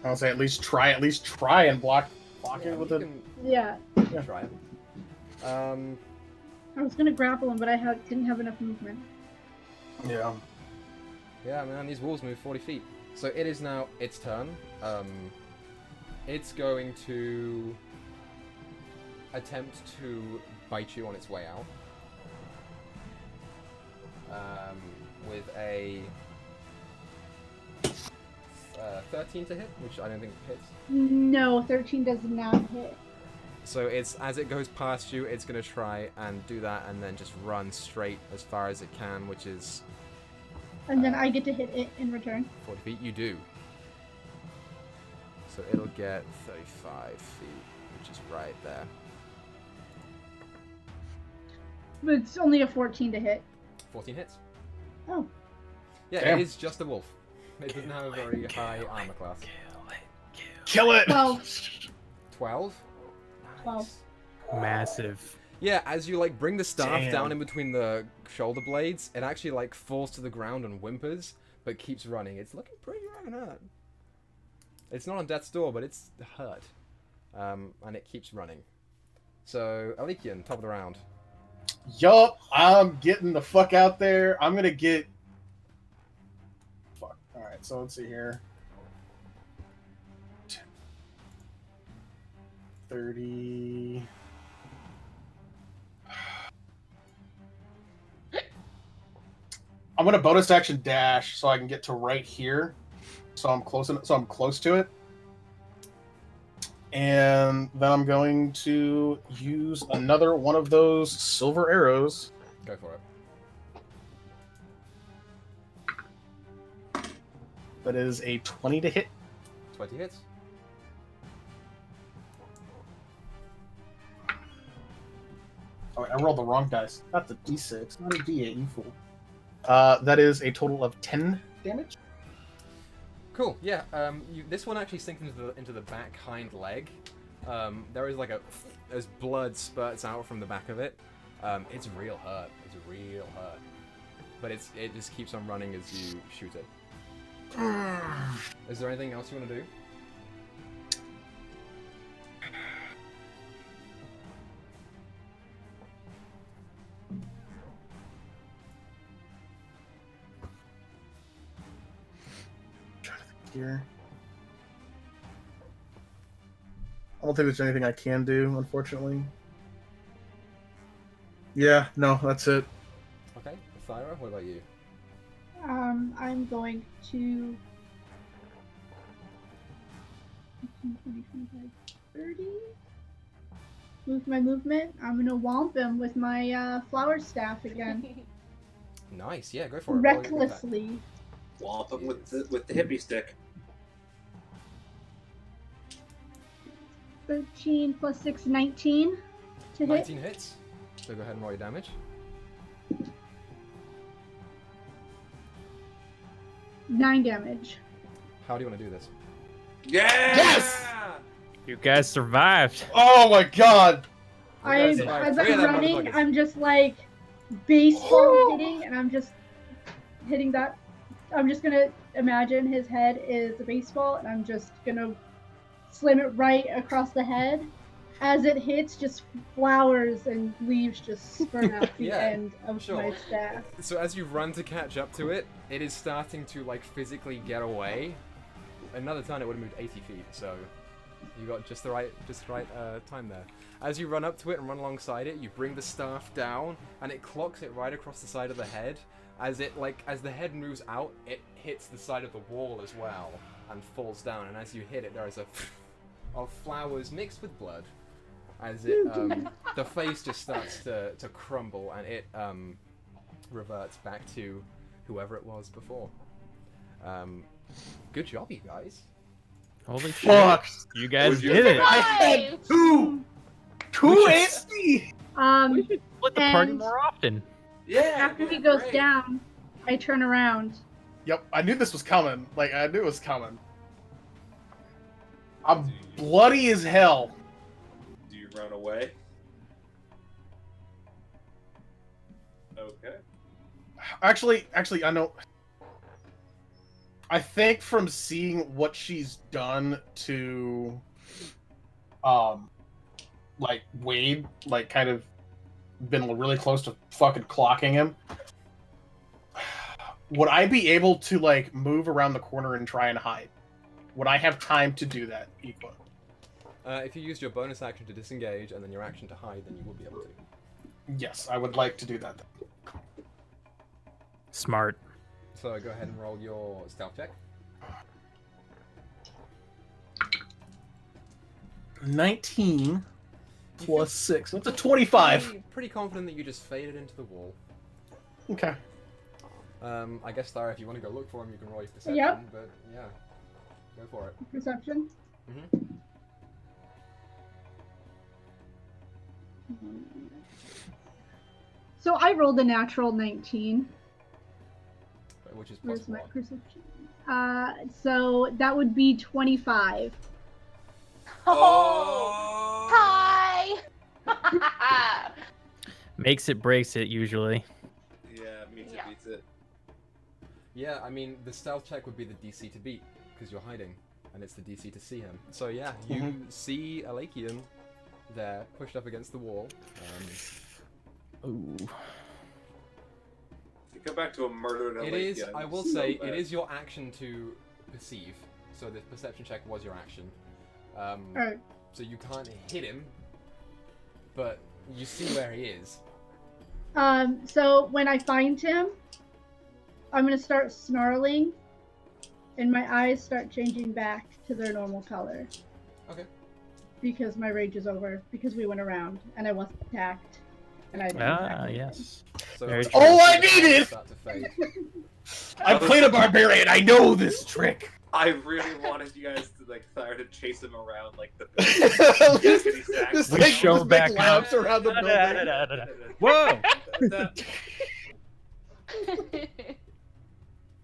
I'll say at least try and block Yeah, it with you the. can Yeah. try it. I was gonna grapple him, but I didn't have enough movement. Yeah. Yeah, man, these walls move 40 feet. So it is now its turn. It's going to attempt to bite you on its way out. With a 13 to hit, which I don't think hits. No, 13 does not hit. So it's as it goes past you, it's going to try and do that and then just run straight as far as it can, which is... And then I get to hit it in return. 40 feet, you do. So it'll get 35 feet, which is right there. But it's only a 14 to hit. 14 hits. Oh. Yeah, Damn. it is just a wolf. It doesn't have a very high armor class. Kill it! 12. 12? 12. Massive. Yeah, as you like bring the staff Damn. down in between the shoulder blades, it actually like falls to the ground and whimpers, but keeps running. It's looking pretty hurt. It's not on death's door, but it's hurt. And it keeps running. So, Alikian, top of the round. Yup, I'm getting the fuck out there. I'm gonna get... Fuck. Alright, so let's see here. 30... I'm gonna bonus action dash so I can get to right here. So I'm close to it. And then I'm going to use another one of those silver arrows. Go for it. That is a 20 to hit. 20 hits. Oh, wait, I rolled the wrong dice. That's a d6, not a d8, you fool. That is a total of 10 damage. Cool. Yeah. This one actually sinks into the back hind leg. There is like as blood spurts out from the back of it. It's real hurt. It's real hurt. But it just keeps on running as you shoot it. Is there anything else you want to do? Here. I don't think there's anything I can do, unfortunately. Yeah, no, that's it. Okay. Thyra, what about you? I'm going to 20, 25, 30. Move my movement. I'm gonna womp him with my flower staff again. Nice. Yeah, go for it. Recklessly. Wallop him with the hippie stick. 13 plus 6, 19 to hit. 19 hits. So go ahead and roll your damage. 9 damage. How do you want to do this? Yes! You guys survived. Oh my god! As Three I'm of them running, motherfuckers. I'm just like baseball hitting, and I'm just hitting that. I'm just gonna imagine his head is a baseball, and I'm just gonna slam it right across the head. As it hits, just flowers and leaves just spurt out the Yeah, end of sure. my staff. So as you run to catch up to it, it is starting to like physically get away. Another time it would have moved 80 feet, so you got just the right time there. As you run up to it and run alongside it, you bring the staff down, and it clocks it right across the side of the head. As the head moves out, it hits the side of the wall as well and falls down. And as you hit it, there is a of flowers mixed with blood. As it the face just starts to crumble, and it reverts back to whoever it was before. Good job, you guys. Holy shit. Fuck! You guys did it. I had two HP! We should split the party and- more often. Yeah. After he goes great. down, I turn around. Yep, I knew this was coming. Like, I knew it was coming. I'm bloody as hell. Do you run away? Okay. Actually, I know. I think from seeing what she's done to, like Wade, like kind of been really close to fucking clocking him. Would I be able to like move around the corner and try and hide? Would I have time to do that, Equa? If you used your bonus action to disengage and then your action to hide, then you will be able to. Yes, I would like to do that. Smart. So go ahead and roll your stealth check. 19 plus 6. That's a 25. Pretty confident that you just faded into the wall. Okay. I guess, Thyra, if you want to go look for him, you can roll your perception. Yep. But yeah, go for it. Perception. So I rolled a natural 19. Which is Where's plus my what? perception? So that would be 25. Oh, hi. Makes it, breaks it, usually. Yeah, meets it, Yeah. beats it. Yeah, I mean, the stealth check would be the DC to beat, because you're hiding, and it's the DC to see him. So yeah, you see Alakian there, pushed up against the wall. Ooh. You go back to a murdered It Alakia, is, I will so say, bad. it is your action to perceive. So the perception check was your action. Alright. So you can't hit him, but you see where he is. So when I find him, I'm gonna start snarling, and my eyes start changing back to their normal color. Okay. Because my rage is over. Because we went around and I wasn't attacked, and I didn't attack anything. Yes. So Very the true. All I eyes needed! start to fade. I played a barbarian. I know this trick. I really wanted you guys to like Thyra to chase him around like the Just We like show just back make laps around the building. Whoa!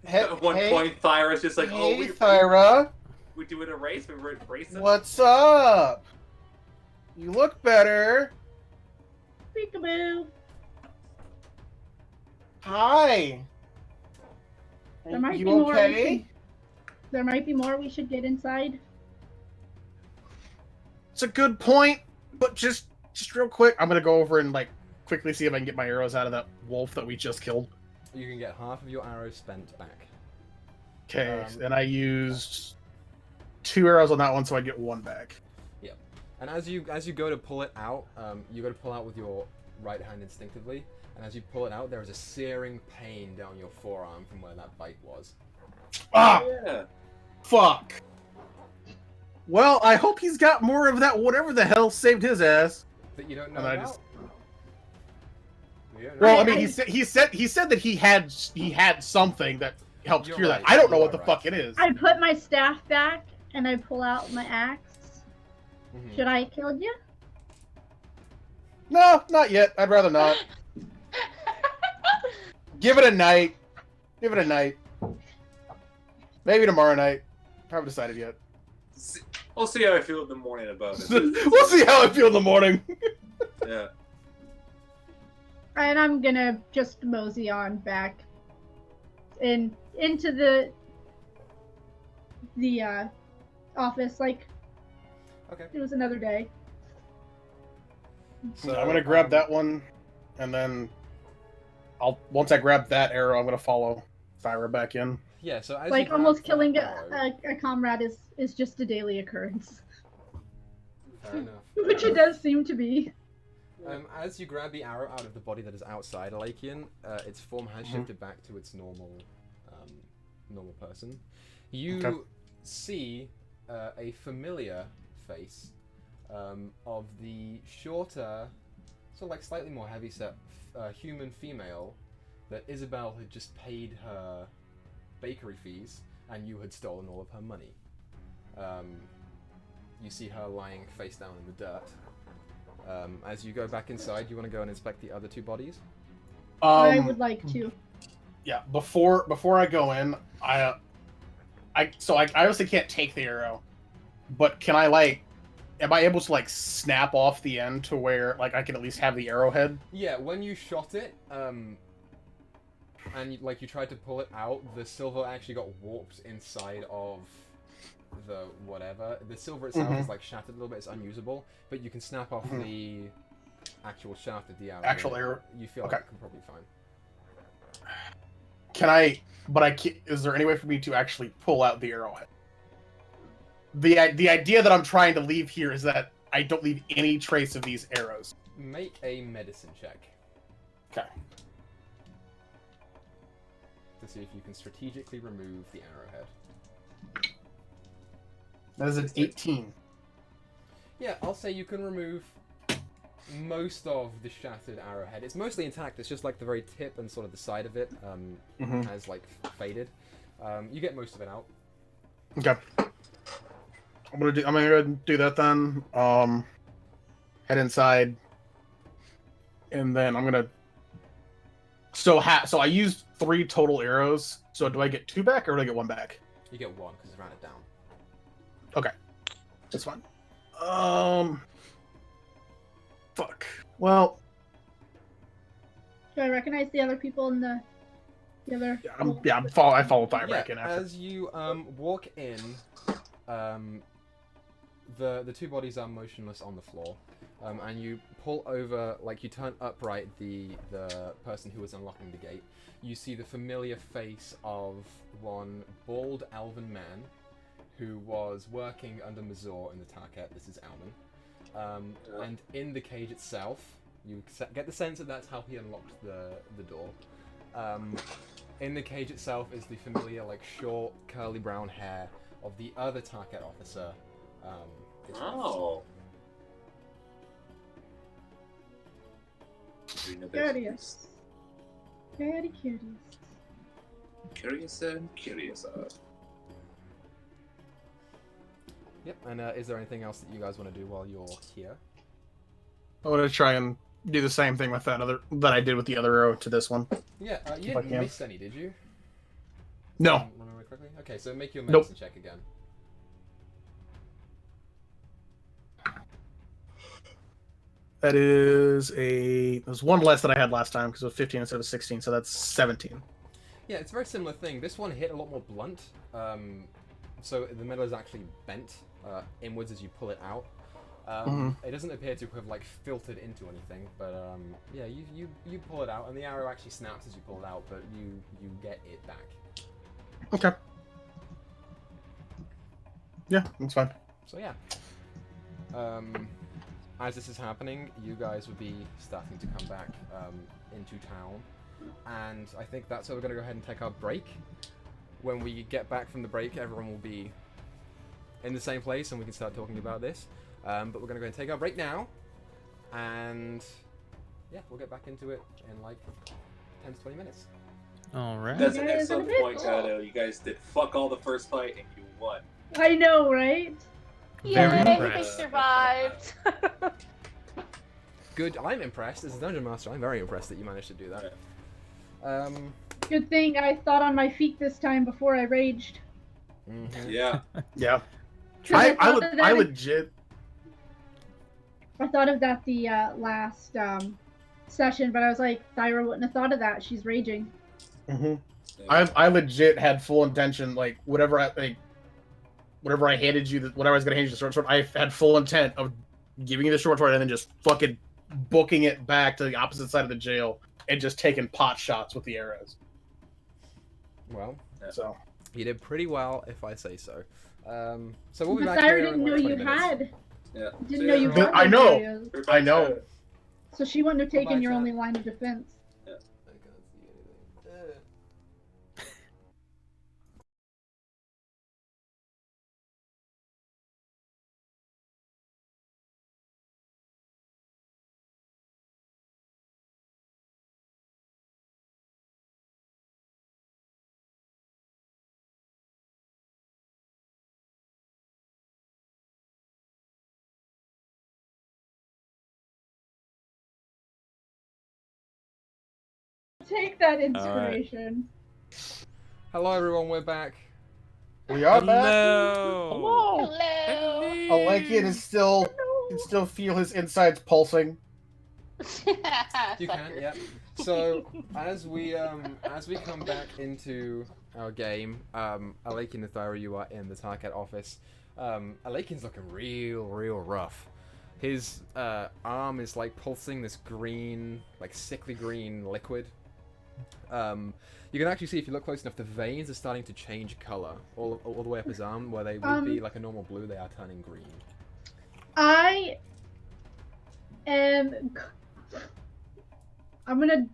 At one point, Thyra's just like, "Oh, Hey, Thyra. we doing a race? We were racing." What's up? You look better. Peekaboo. Hi. There might You be more. okay? There might be more we should get inside. It's a good point, but just real quick, I'm gonna go over and like quickly see if I can get my arrows out of that wolf that we just killed. You can get half of your arrows spent back. Okay, and I used 2 arrows on that one, so I get 1 back. Yep. And as you go to pull it out, you go to pull out with your right hand instinctively, and as you pull it out, there is a searing pain down your forearm from where that bite was. Ah, Yeah. fuck. Well, I hope he's got more of that whatever the hell saved his ass. That you don't know And I about? just- You don't know Well, I about? mean, he said that he had something that helped You're cure right, that. I don't know you what are the right. fuck it is. I put my staff back and I pull out my axe. Mhm. Should I kill you? No, not yet. I'd rather not. Give it a night. Give it a night. Maybe tomorrow night. Haven't decided yet. We'll see how I feel in the morning about it. We'll see how I feel in the morning. Yeah. And I'm gonna just mosey on back into the office like Okay. it was another day. So I'm gonna grab that one, and then once I grab that arrow, I'm gonna follow Thyra back in. Yeah. So as you Like grab almost that killing arrow- a comrade is just a daily occurrence, Fair enough. which it does seem to be. As you grab the arrow out of the body that is outside Alakian, its form has shifted back to its normal person. You see a familiar face of the shorter, sort of like slightly more heavy-set human female that Isabel had just paid her bakery fees, and you had stolen all of her money. You see her lying face down in the dirt. As you go back inside, you want to go and inspect the other 2 bodies? I would like to. Yeah, before I go in, I obviously can't take the arrow, but can I am I able to snap off the end to where I can at least have the arrowhead? Yeah, when you shot it, and you tried to pull it out, the silver actually got warped inside of the whatever. The silver itself is shattered a little bit, it's unusable, but you can snap off the actual shaft of the arrow. Actual arrow. You feel Okay. like it can probably fine. Can I? But I can't. Is there any way for me to actually pull out the arrowhead? The idea that I'm trying to leave here is that I don't leave any trace of these arrows. Make a medicine check. Okay. To see if you can strategically remove the arrowhead. That is an 18. Yeah, I'll say you can remove most of the shattered arrowhead. It's mostly intact. It's just like the very tip and sort of the side of it has like faded. You get most of it out. Okay. I'm gonna go ahead and do that then. Head inside, and then I'm gonna. So I used 3 total arrows. So do I get 2 back or do I get 1 back? You get 1 because you ran it down. Okay, that's fine. Fuck. Well. Do I recognize the other people in the other? Yeah, I follow fire back in after. As you walk in, the 2 bodies are motionless on the floor, and you pull over, like you turn upright the person who was unlocking the gate. You see the familiar face of one bald elven man who was working under Mazor in the Tarket. This is Alman. And in the cage itself, you get the sense that that's how he unlocked the door. In the cage itself is the familiar, like, short, curly brown hair of the other Tarket officer. Oh. Curious. Very curious. Curious and curiouser. Yep, and is there anything else that you guys want to do while you're here? I want to try and do the same thing with that I did with the other arrow to this one. Yeah, you didn't miss any, did you? No. Remember correctly? Okay, so make your medicine check again. That is there's 1 less than I had last time because it was 15 instead of 16, so that's 17. Yeah, it's a very similar thing. This one hit a lot more blunt, so the metal is actually bent inwards as you pull it out. It doesn't appear to have like filtered into anything, but yeah, you pull it out, and the arrow actually snaps as you pull it out, but you get it back. Okay. Yeah, that's fine. So yeah. As this is happening, you guys would be starting to come back into town, and I think that's where we're going to go ahead and take our break. When we get back from the break, everyone will be in the same place, and we can start talking about this. But we're going to go ahead and take our break now, and yeah, we'll get back into it in like 10 to 20 minutes. All right. That's an excellent point, Gato. You guys did fuck all the first fight, and you won. I know, right? Yay, we impressed. survived. Good. I'm impressed. As a dungeon master, I'm very impressed that you managed to do that. Good thing I thought on my feet this time before I raged. Yeah. Yeah. 'Cause I legit. I thought of that the last session, but I was like, Thyra wouldn't have thought of that. She's raging. I legit had full intention, like whatever I handed you, whatever I was gonna hand you the short sword, I had full intent of giving you the short sword and then just fucking booking it back to the opposite side of the jail and just taking pot shots with the arrows. Well, so you did pretty well, if I say so. So we'll be But back Thyra here in didn't like know 20 you minutes. had. Yeah. Didn't know you But had. I those know. areas. I know. So she wouldn't have taken Goodbye, your chat. only line of defense. Take that inspiration. Hello, everyone. We're back. We are back. Hello. Hello. Alekian is still can still feel his insides pulsing. You can, yeah. So as we come back into our game, Alekian and Thyra, you are in the Tarkat office. Alekian's looking real rough. His arm is like pulsing this green, like sickly green liquid. You can actually see, if you look close enough, the veins are starting to change color all the way up his arm. Where they would be like a normal blue, they are turning green. I'm gonna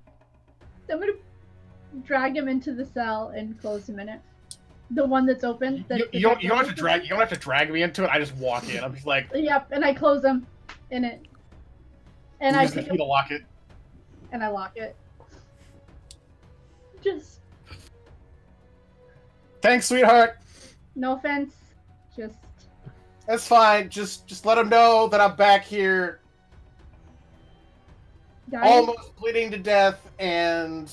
drag him into the cell and close him in it. The one that's open. You don't have to drag me into it. I just walk in. I'm just like. Yep, and I close him in it. And I pick to lock it. And I lock it. Just. Thanks, sweetheart. No offense. Just. That's fine. Just let him know that I'm back here. Almost bleeding to death and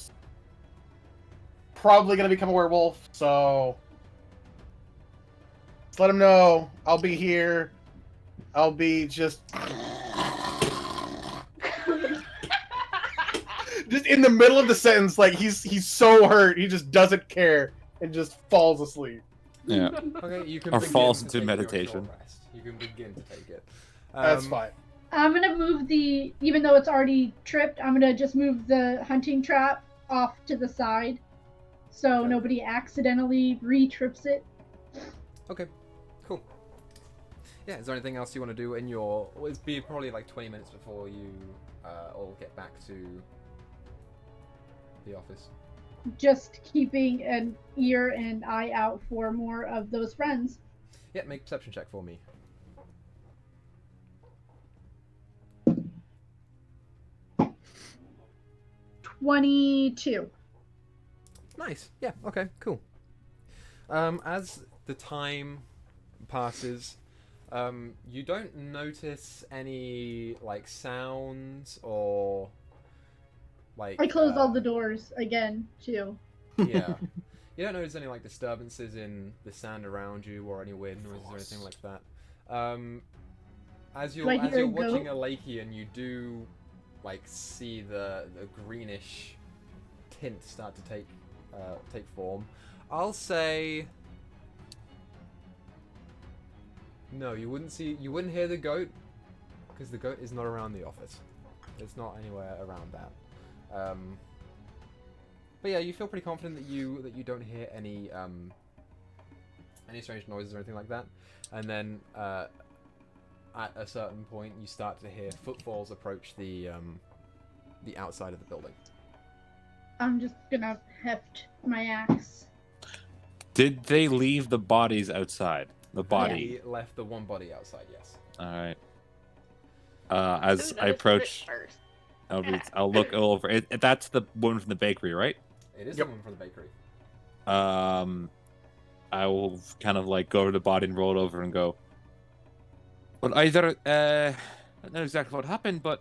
probably gonna become a werewolf. So just let him know I'll be here. I'll be just in the middle of the sentence, like he's so hurt he just doesn't care and just falls asleep. Yeah. Okay, you can or falls into meditation. You can begin to take it. That's fine. I'm gonna move even though it's already tripped, I'm gonna just move the hunting trap off to the side so nobody accidentally re-trips it. Okay, cool. Yeah, is there anything else you want to do in your... Well, it's be probably like 20 minutes before you all get back to the office. Just keeping an ear and eye out for more of those friends. Yeah, make a perception check for me. 22. Nice. Yeah, okay, cool. As the time passes, you don't notice any, like, sounds or, like... I close all the doors again, too. Yeah. You don't notice any, like, disturbances in the sand around you or any weird noises or anything like that. As you're watching Alakian, you do, like, see the greenish tint start to take form. I'll say... No, you wouldn't hear the goat, because the goat is not around the office. It's not anywhere around that. But yeah, you feel pretty confident that you don't hear any strange noises or anything like that. And then at a certain point, you start to hear footfalls approach the outside of the building. I'm just gonna heft my axe. Did they leave the bodies outside? The body. He left the one body outside, yes. All right. As I approach, I'll look over. That's the one from the bakery, right? It is the one from the bakery. I will kind of like go over the body and roll over and go. Well, either I don't know exactly what happened, but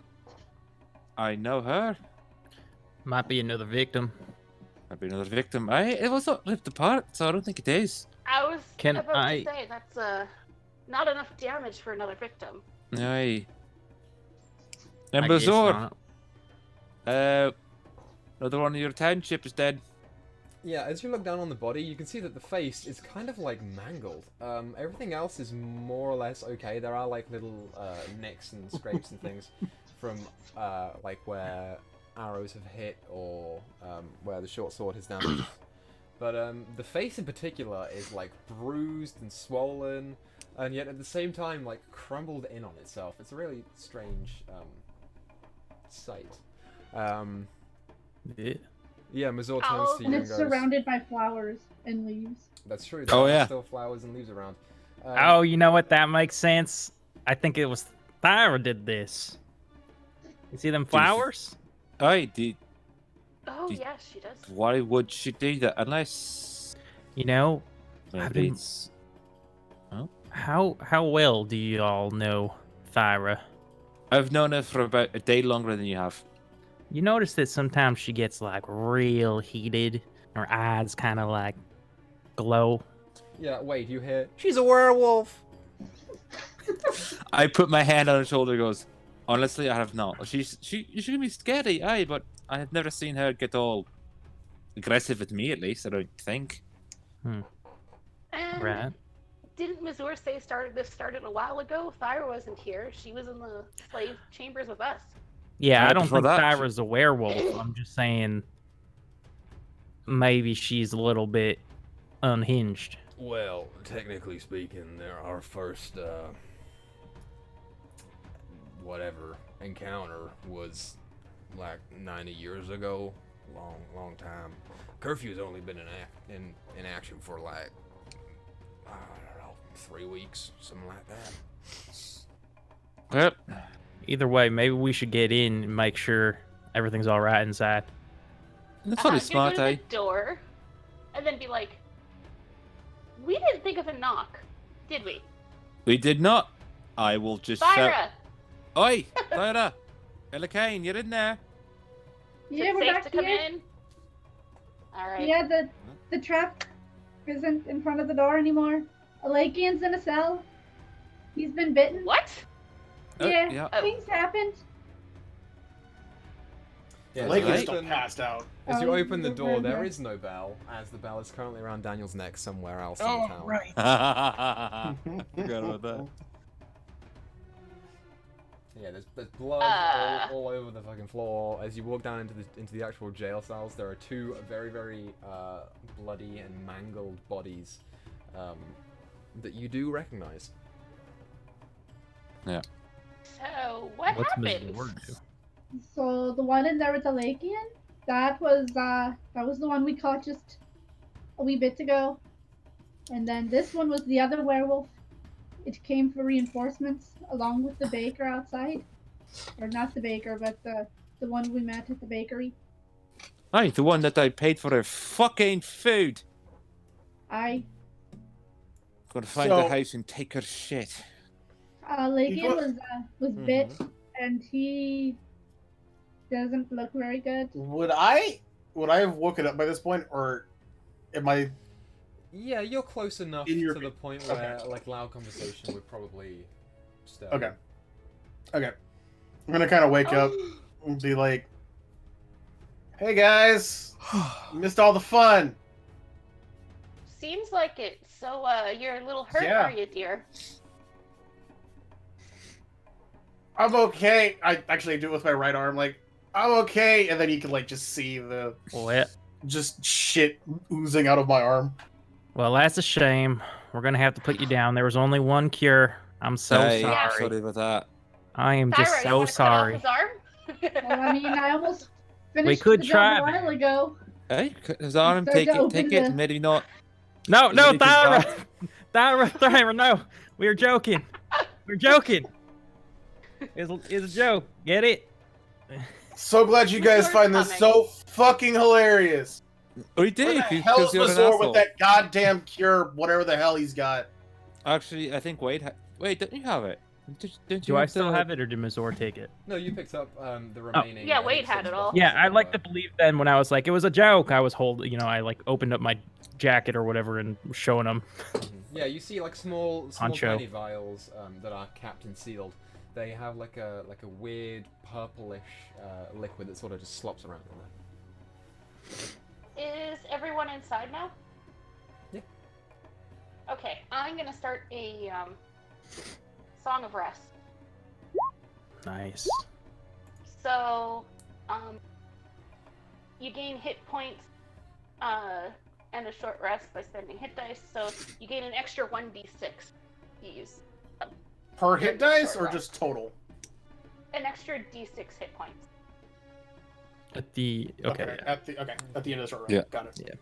I know her. Might be another victim. Might be another victim. It was not ripped apart, so I don't think it is. I was about to say that's not enough damage for another victim. Aye. And Bazor, another one of your township is dead. Yeah, as you look down on the body, you can see that the face is kind of like mangled. Everything else is more or less okay. There are like little nicks and scrapes and things from like where arrows have hit or where the short sword has damaged. But the face in particular is like bruised and swollen, and yet at the same time like crumbled in on itself. It's a really strange sight. Yeah, Mazor turns to you and and it's goes, surrounded by flowers and leaves. That's true. There are still flowers and leaves around. Oh, you know what? That makes sense. I think it was Thyra did this. You see them flowers? I did. Oh, yeah, she does. Why would she do that? Unless... You know... Maybe it's... Oh? How well do you all know Thyra? I've known her for about a day longer than you have. You notice that sometimes she gets, like, real heated. Her eyes kind of, like, glow. Yeah, wait, you hear, she's a werewolf! I put my hand on her shoulder and goes, honestly, I have not. She can be scary, aye, but I have never seen her get all aggressive at me, at least, I don't think. Right. didn't Missouri say this started a while ago? Thyra wasn't here. She was in the slave chambers with us. Yeah, I don't before think that, Thyra's a werewolf. I'm just saying maybe she's a little bit unhinged. Well, technically speaking, our first, whatever, encounter was like 90 years ago. Long time. Curfew's only been in action for like, I don't know, 3 weeks, something like that. Yep. Either way, maybe we should get in and make sure everything's all right inside. That's probably Gonna smart, go to eh? the door, and then be like, "We didn't think of a knock, did we?" We did not. I will just shout. Thyra, Oi, Thyra! Ella Kane, you're in there. is Yeah, it we're safe back to come here. in? All right. Yeah, the trap isn't in front of the door anymore. Alakian's in a cell. He's been bitten. What? Yeah, Oh. things happened. Yeah, Like as you it's still open- passed out. As you Oh, open the door, there remember. is no bell, as the bell is currently around Daniel's neck somewhere else in the Oh, town. right. Forgot about that. Yeah, there's blood all over the fucking floor. As you walk down into the actual jail cells, there are two very, very bloody and mangled bodies that you do recognize. Yeah. So what What's happened? Ms. Ward do? So the one in there with Alakian, that was the one we caught just a wee bit ago. And then this one was the other werewolf. It came for reinforcements along with the baker outside. Or not the baker, but the one we met at the bakery. Aye, the one that I paid for her fucking food. I Gonna find So- the house and take her shit. Alakian was bit, Mhm. and he doesn't look very good. Would I have woken up by this point, or am I? Yeah, you're close enough In your- to the point okay. where like loud conversation would probably stay. Okay. Okay. I'm gonna kind of wake up Oh, and be like, "Hey guys, missed all the fun." seems like it. So you're a little hurt, Yeah. are you, dear? I'm okay. I actually do it with my right arm. Like, I'm okay, and then you can like just see the What? just shit oozing out of my arm. Well, that's a shame. We're gonna have to put you down. There was only one cure. I'm so Aye, sorry. Sorry about that. I am Thyra, just you so wanna sorry. Cut off his arm? Well, I mean, I almost finished could the try, job a while ago. Hey, cut his arm, So take to it, open the- maybe not. No, no, Maybe just Thyra! Thyra, no. We were joking. We're joking. It's a joke. Get it? So glad you guys Mazore's find this coming. so fucking hilarious. We do, Where the because hell's you're an Mazor asshole. with that goddamn cure, whatever the hell he's got? Actually, I think Wade. Wait, don't you have it? Don't Do I still have it, or did Mazor take it? No, you picked up the remaining. Yeah, I think, Wade had 6 it all. bottles Yeah, I of, like to believe then when I was like, it was a joke. I was I like opened up my jacket or whatever and was showing them. Yeah, you see like small Honcho. tiny vials that are capped and sealed. They have like a weird purplish liquid that sort of just slops around in there. Is everyone inside now? Yeah. Okay, I'm gonna start a song of rest. Nice. So, you gain hit points and a short rest by spending hit dice. So you gain an extra 1d6. You use Per hit dice or Right. just total? an extra d6 hit points. At the okay. At the end of the short run. Yeah. Got it.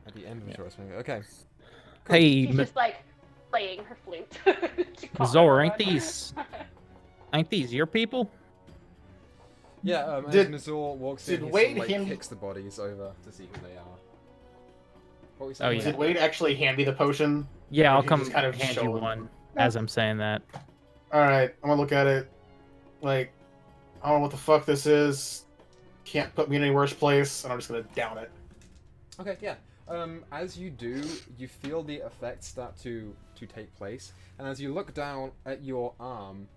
At the end of the short swing. Okay. Hey, She's just like playing her flute. to calm Zor, ain't everyone. these your people? Yeah, Did- as Mazor walks did in, he Wade sort of, like, hand- kicks the bodies over to see who they are. What were you Oh, saying? yeah. Did Wade actually hand me the potion? Yeah, Or I'll he come just kind of hand show you him? one as I'm saying that. Alright, I'm gonna look at it. Like, I don't know what the fuck this is. Can't put me in any worse place, and I'm just gonna down it. Okay, yeah. As you do, you feel the effects start to take place, and as you look down at your arm,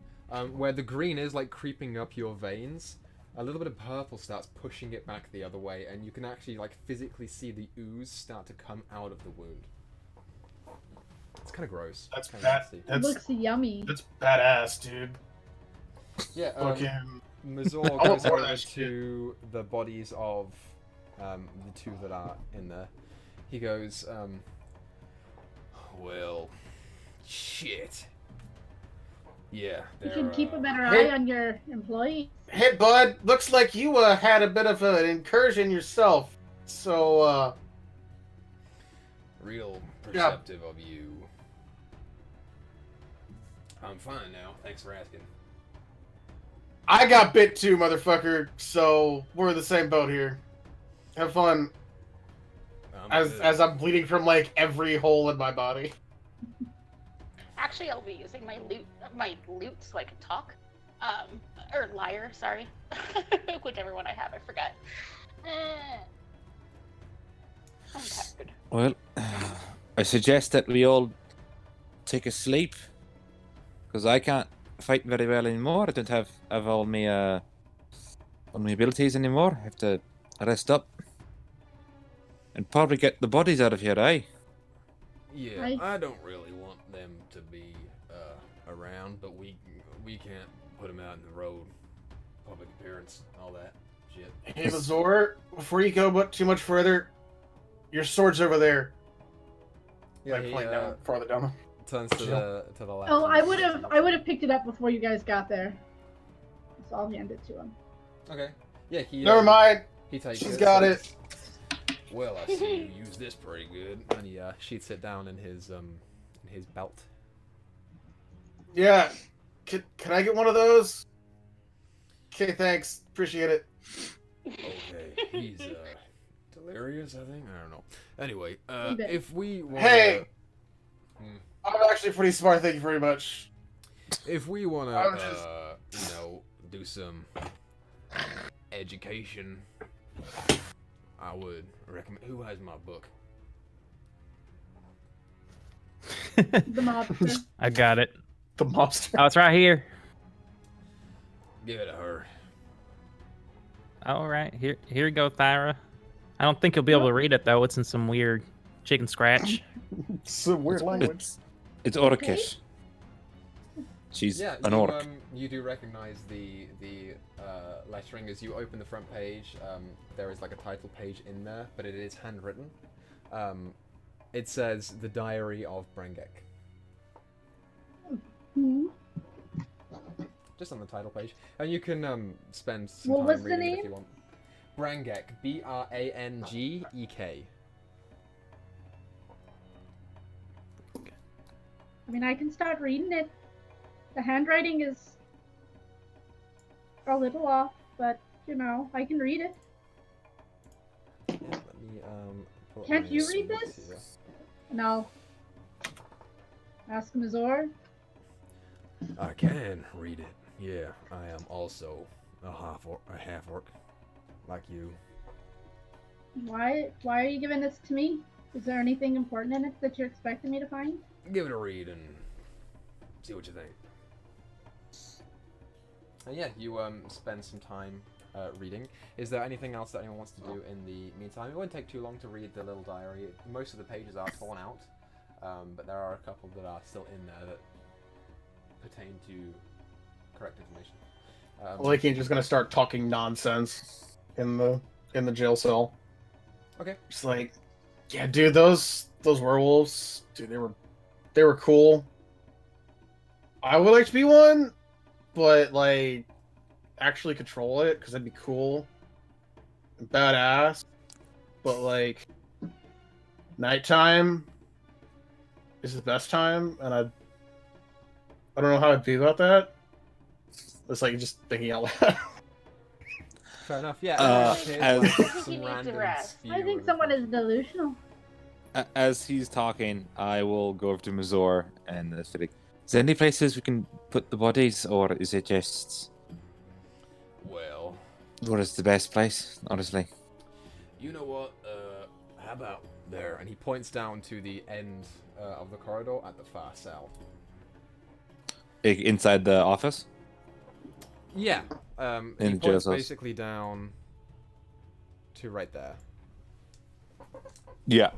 where the green is like creeping up your veins, a little bit of purple starts pushing it back the other way, and you can actually like physically see the ooze start to come out of the wound. It's kind of gross. That's kinda bad. nasty. It That's looks yummy. badass, dude. Yeah, Fucking. Mazor I goes want more of over that to the bodies of the two that are in there. He goes, well, shit. Yeah, You they're, should keep a better Hey. eye on your employees. Hey, bud. Looks like you had a bit of an incursion yourself. So, real perceptive of you. I'm fine now. Thanks for asking. I got bit too, motherfucker. So we're in the same boat here. Have fun. As I'm bleeding from like every hole in my body. Actually, I'll be using my lute so I can talk. Or lyre, sorry. Whichever one I have, I forgot. I'm tired. Well, I suggest that we all take a sleep, because I can't fight very well anymore. I don't have all my abilities anymore. I have to rest up and probably get the bodies out of here, eh? Yeah, I don't really want them to be around, but we can't put them out in the road, public appearance, all that shit. Hey, Mazor, before you go too much further, your sword's over there. Yeah, like, he down, farther down. turns to the left. Oh, I would have picked it up before you guys got there. So I'll hand it to him. Okay. Yeah, he. Never mind. He takes She's it. got it. Well, I see you use this pretty good. And he sheets it down in his belt. Yeah. Can I get one of those? Okay, thanks. Appreciate it. Okay, he's delirious, I think. I don't know. Anyway, Okay. if we want Hey! I'm actually pretty smart, thank you very much. if we want I'm to do some education, I would recommend. Who has my book? The mobster. I got it. The monster. Oh, it's right here. Give it to her. All right, here you go, Thyra. I don't think you'll be able to read it though. It's in some weird chicken scratch. Some weird language. It's Orcish. She's an orc. You do recognize the lettering as you open the front page. There is like a title page in there, but it is handwritten. It says "The Diary of Brennick." Just on the title page, and you can spend some What time was the reading it if name? you want. Brennick, Brangek. I mean, I can start reading it. The handwriting is a little off, but you know, I can read it. Yeah, let me pull up Can't my you read notes this? here. And I'll ask Mazor. I can read it. Yeah, I am also a half orc, like you. Why are you giving this to me? Is there anything important in it that you're expecting me to find? Give it a read and see what you think. And yeah, you spend some time reading. Is there anything else that anyone wants to do in the meantime? It won't take too long to read the little diary. Most of the pages are torn out, but there are a couple that are still in there that pertain to correct information. Lake's just gonna start talking nonsense in the jail cell. Okay. Just like, yeah, dude, those werewolves, dude, they were cool. I would like to be one, but like actually control it because that'd be cool and badass. But like nighttime is the best time, and I don't know how I'd feel about that. It's like just thinking out loud. Fair enough. Yeah. I think you need to rest. I think someone is delusional. As he's talking, I will go over to Mazor and say, like, is there any places we can put the bodies, or is it just... Well, what is the best place, honestly? you know what? How about there? And he points down to the end of the corridor at the far south. Inside the office? Yeah. He In points jail basically down to right there. Yeah.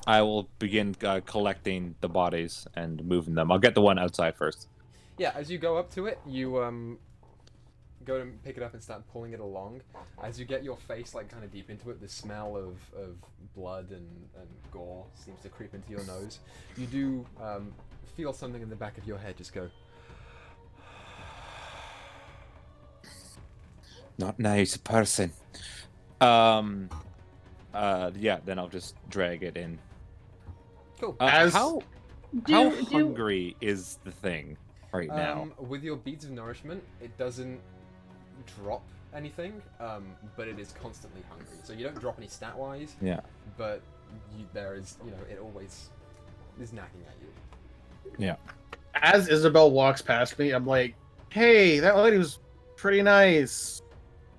I will begin collecting the bodies and moving them. I'll get the one outside first. Yeah, as you go up to it, you go to pick it up and start pulling it along. As you get your face like kind of deep into it, the smell of blood and gore seems to creep into your nose. You do feel something in the back of your head just go. Not nice person. Yeah, then I'll just drag it in. Cool. How hungry is the thing right now? With your beads of nourishment, it doesn't drop anything, but it is constantly hungry. So you don't drop any stat-wise. Yeah. But there is, it always is knacking at you. Yeah. As Isabel walks past me, I'm like, "Hey, that lady was pretty nice.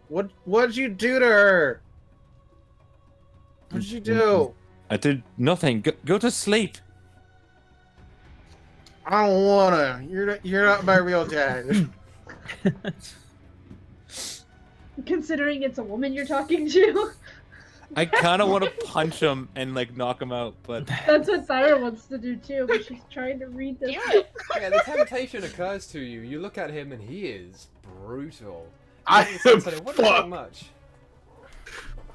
What'd you do to her? What did you do?" I did nothing. Go to sleep. I don't wanna. You're not my real dad. Considering it's a woman you're talking to. I kind of want to punch him and like knock him out, but That's what Thyra wants to do too, but she's trying to read this. Do it. Yeah, the temptation occurs to you. You look at him and he is brutal. I am What not much?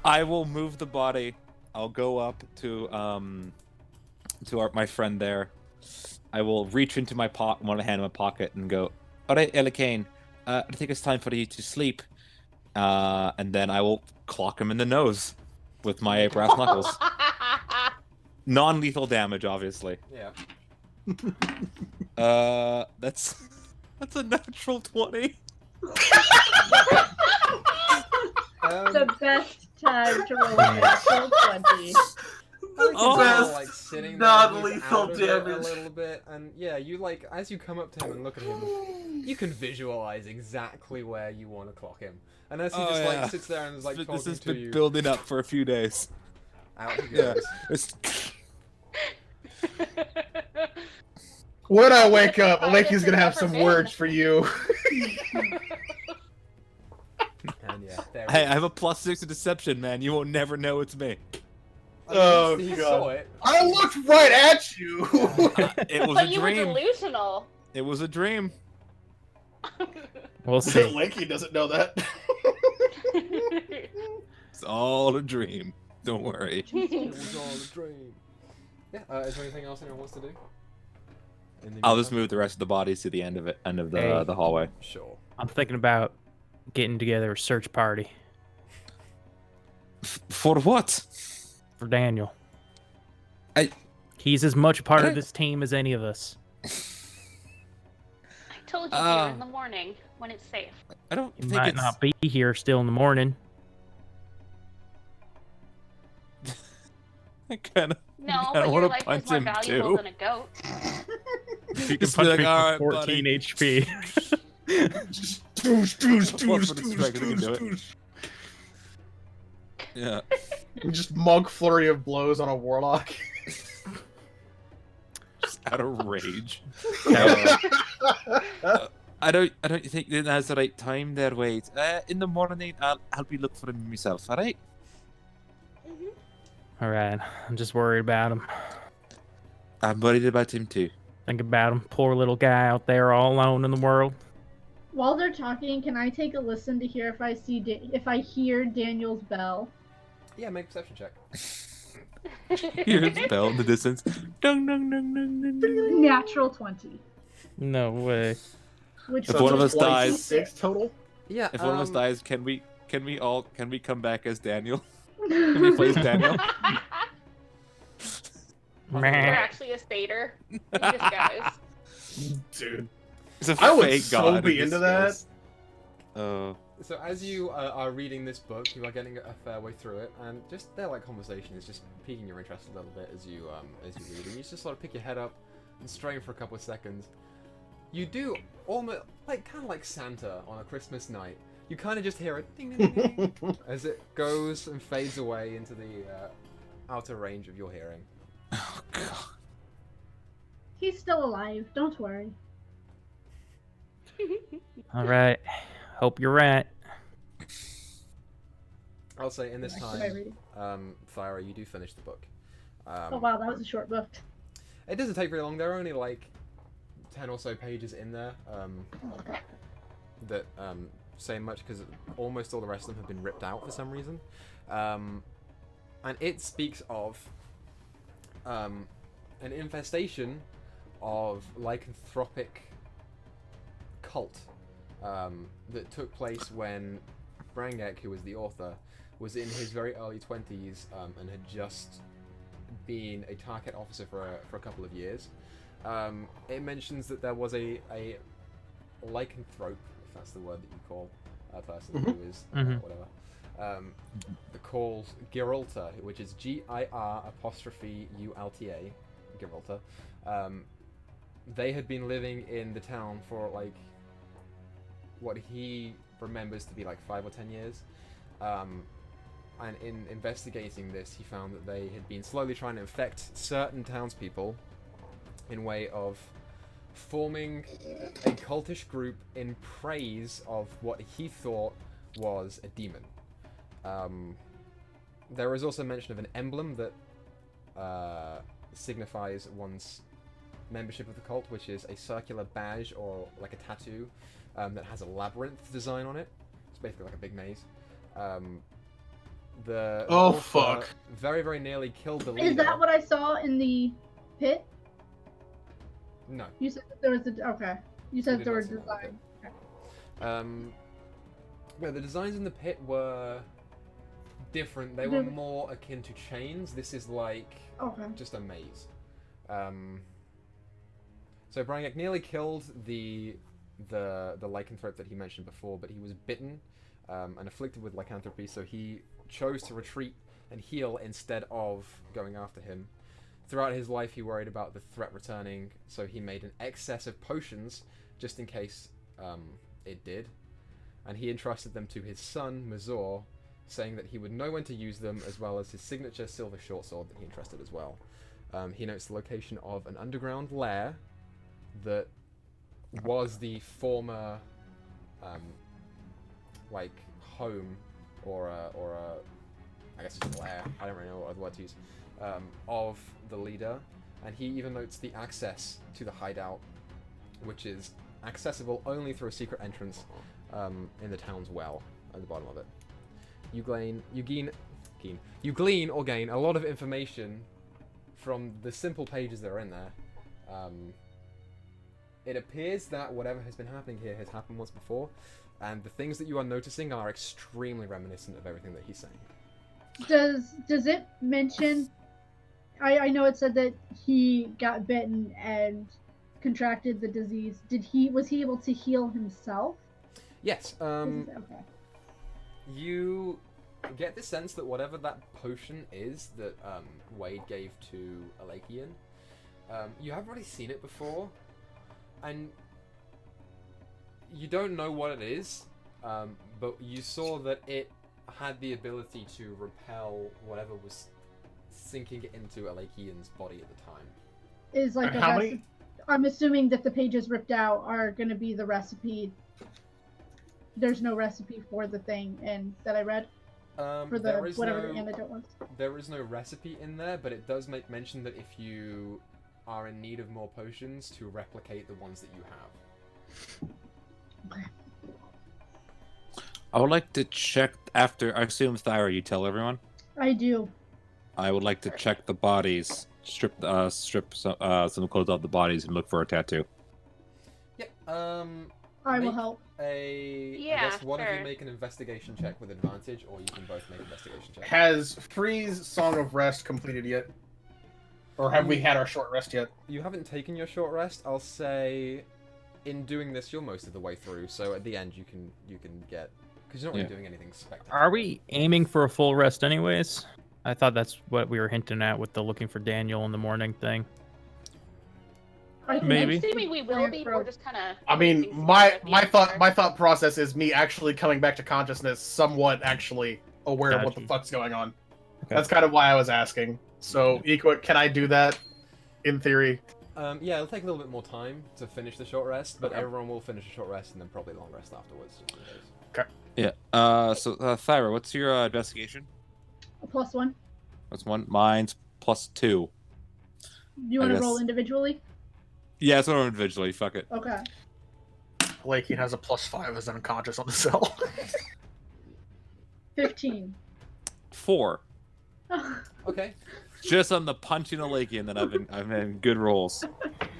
I will move the body. I'll go up to my friend there. I will reach into my one hand in my pocket and go, "All right, Elikane, I think it's time for you to sleep." And then I will clock him in the nose with my brass knuckles. Non-lethal damage, obviously. Yeah. That's a natural 20. The best time to roll a natural 20. Like sitting there, non-lethal he's out of it damage. a little bit, and yeah, you like as you come up to him and look at him, you can visualize exactly where you want to clock him. And as he like sits there and is like talking This has to been you, building up for a few days. out he goes. When I wake up, Aleki's gonna have Never some been. words for you. And yeah, there Hey, he I have a +6 to deception, man. You won't never know it's me. Oh, he God. saw it. I looked right at you. It was But a you were dream. delusional. It was a dream. We'll see. Lakey doesn't know that. It's all a dream. Don't worry. It was all a dream. Yeah. Is there anything else anyone wants to do? I'll just move the rest of the bodies to the end of Hey. the hallway. Sure. I'm thinking about getting together a search party For what? for Daniel. I- He's as much part I of don't- this team as any of us. I told you here in the morning when it's safe. I don't He think might it's. not be here still in the morning. I kind of. No, I but don't your wanna life is punch more him, valuable too. than a goat. If you can Just be punch like, me "All for right, 14 buddy." HP. Just doosh, doosh, One doosh, for the doosh, strike, I think I can do doosh, it. doosh. Yeah. Just monk flurry of blows on a warlock. Just out of rage. Yeah. I don't think that that's the right time there. Wait. In the morning, I'll help you look for him myself. All right. All right. I'm just worried about him. I'm worried about him too. Think about him. Poor little guy out there all alone in the world. While they're talking, can I take a listen to hear if I hear Daniel's bell? Yeah, make a perception check. Here's the bell in the distance. Dung, dung, dung, dung, dung, dung. Natural 20. No way. Which If is one of us dies- 26 total. Yeah. If one of us dies, can we come back as Daniel? Can we play as Daniel? You're Meh. actually a satyr. In disguise. Dude. It's a I would fake so god be in into that. disguise. Oh. So as you are reading this book, you are getting a fair way through it, and just their like conversation is just piquing your interest a little bit as you read it. You just sort of pick your head up and strain for a couple of seconds. You do almost kind of like Santa on a Christmas night. You kind of just hear it ding ding ding, ding as it goes and fades away into the outer range of your hearing. Oh god. He's still alive. Don't worry. All right. Hope you're right. I'll say in this Should I time, read it? Thyra, you do finish the book. Oh wow, that was a short book. It doesn't take very long. There are only like 10 or so pages in there that say much because almost all the rest of them have been ripped out for some reason. And it speaks of an infestation of lycanthropic cult that took place when Brennick, who was the author, was in his very early 20s and had just been a target officer for a couple of years. It mentions that there was a lycanthrope, if that's the word that you call a person who is whatever, called Giralta, which is GIR''ULTA, Giralta. They had been living in the town for like what he remembers to be like 5 or 10 years. And in investigating this, he found that they had been slowly trying to infect certain townspeople in way of forming a cultish group in praise of what he thought was a demon. There is also mention of an emblem that signifies one's membership of the cult, which is a circular badge or like a tattoo that has a labyrinth design on it. It's basically like a big maze. The fuck! Very, very nearly killed the leader. Is that what I saw in the pit? No. You said that there was okay. You said there were designs. Okay. Yeah, the designs in the pit were different. They were more akin to chains. This is like just a maze. So Brennick nearly killed the lycanthrope that he mentioned before, but he was bitten and afflicted with lycanthropy, so he chose to retreat and heal instead of going after him. Throughout his life, he worried about the threat returning, so he made an excess of potions just in case it did, and he entrusted them to his son, Mazor, saying that he would know when to use them, as well as his signature silver short sword that he entrusted as well. He notes the location of an underground lair that was the former like home or I guess it's a lair, I don't really know what other word to use, of the leader, and he even notes the access to the hideout, which is accessible only through a secret entrance in the town's well at the bottom of it. You glean or gain a lot of information from the simple pages that are in there. It appears that whatever has been happening here has happened once before, and the things that you are noticing are extremely reminiscent of everything that he's saying. Does it mention? I know it said that he got bitten and contracted the disease. Was he able to heal himself? Yes. Okay. You get the sense that whatever that potion is that Wade gave to Alakian, you haven't really seen it before, and you don't know what it is, but you saw that it had the ability to repel whatever was sinking into Alakian's body at the time. Is like how many? I'm assuming that the pages ripped out are going to be the recipe. There's no recipe for the thing that I read. For the the antidote was. There is no recipe in there, but it does make mention that if you are in need of more potions, to replicate the ones that you have. Okay. I would like to check after. I assume Thyra, you tell everyone. I do. I would like to check the bodies, strip some clothes off the bodies, and look for a tattoo. Yep. I will help. I guess one of you make an investigation check with advantage, or you can both make investigation checks. Has Free's Song of Rest completed yet? Or have we had our short rest yet? You haven't taken your short rest. I'll say, in doing this, you're most of the way through. So at the end, you can get, because you're not really doing anything spectacular. Are we aiming for a full rest, anyways? I thought that's what we were hinting at with the looking for Daniel in the morning thing. Maybe. I'm assuming we will be, but we're just kind of. I mean, my thought process is me actually coming back to consciousness, somewhat actually aware of what the fuck's going on. Okay. That's kind of why I was asking. So, Equa, can I do that? In theory. Yeah, it'll take a little bit more time to finish the short rest, but everyone will finish a short rest and then probably a long rest afterwards. Just in case. Okay. Yeah. So, Thyra, what's your investigation? +1. That's one. Mine's +2. You I want to guess. roll individually? Yeah, it's roll individually. Fuck it. Okay. Lakey has a +5 as unconscious on the cell. 15. 4. Okay. Just on the punching a Lakey, and then I've been good rolls.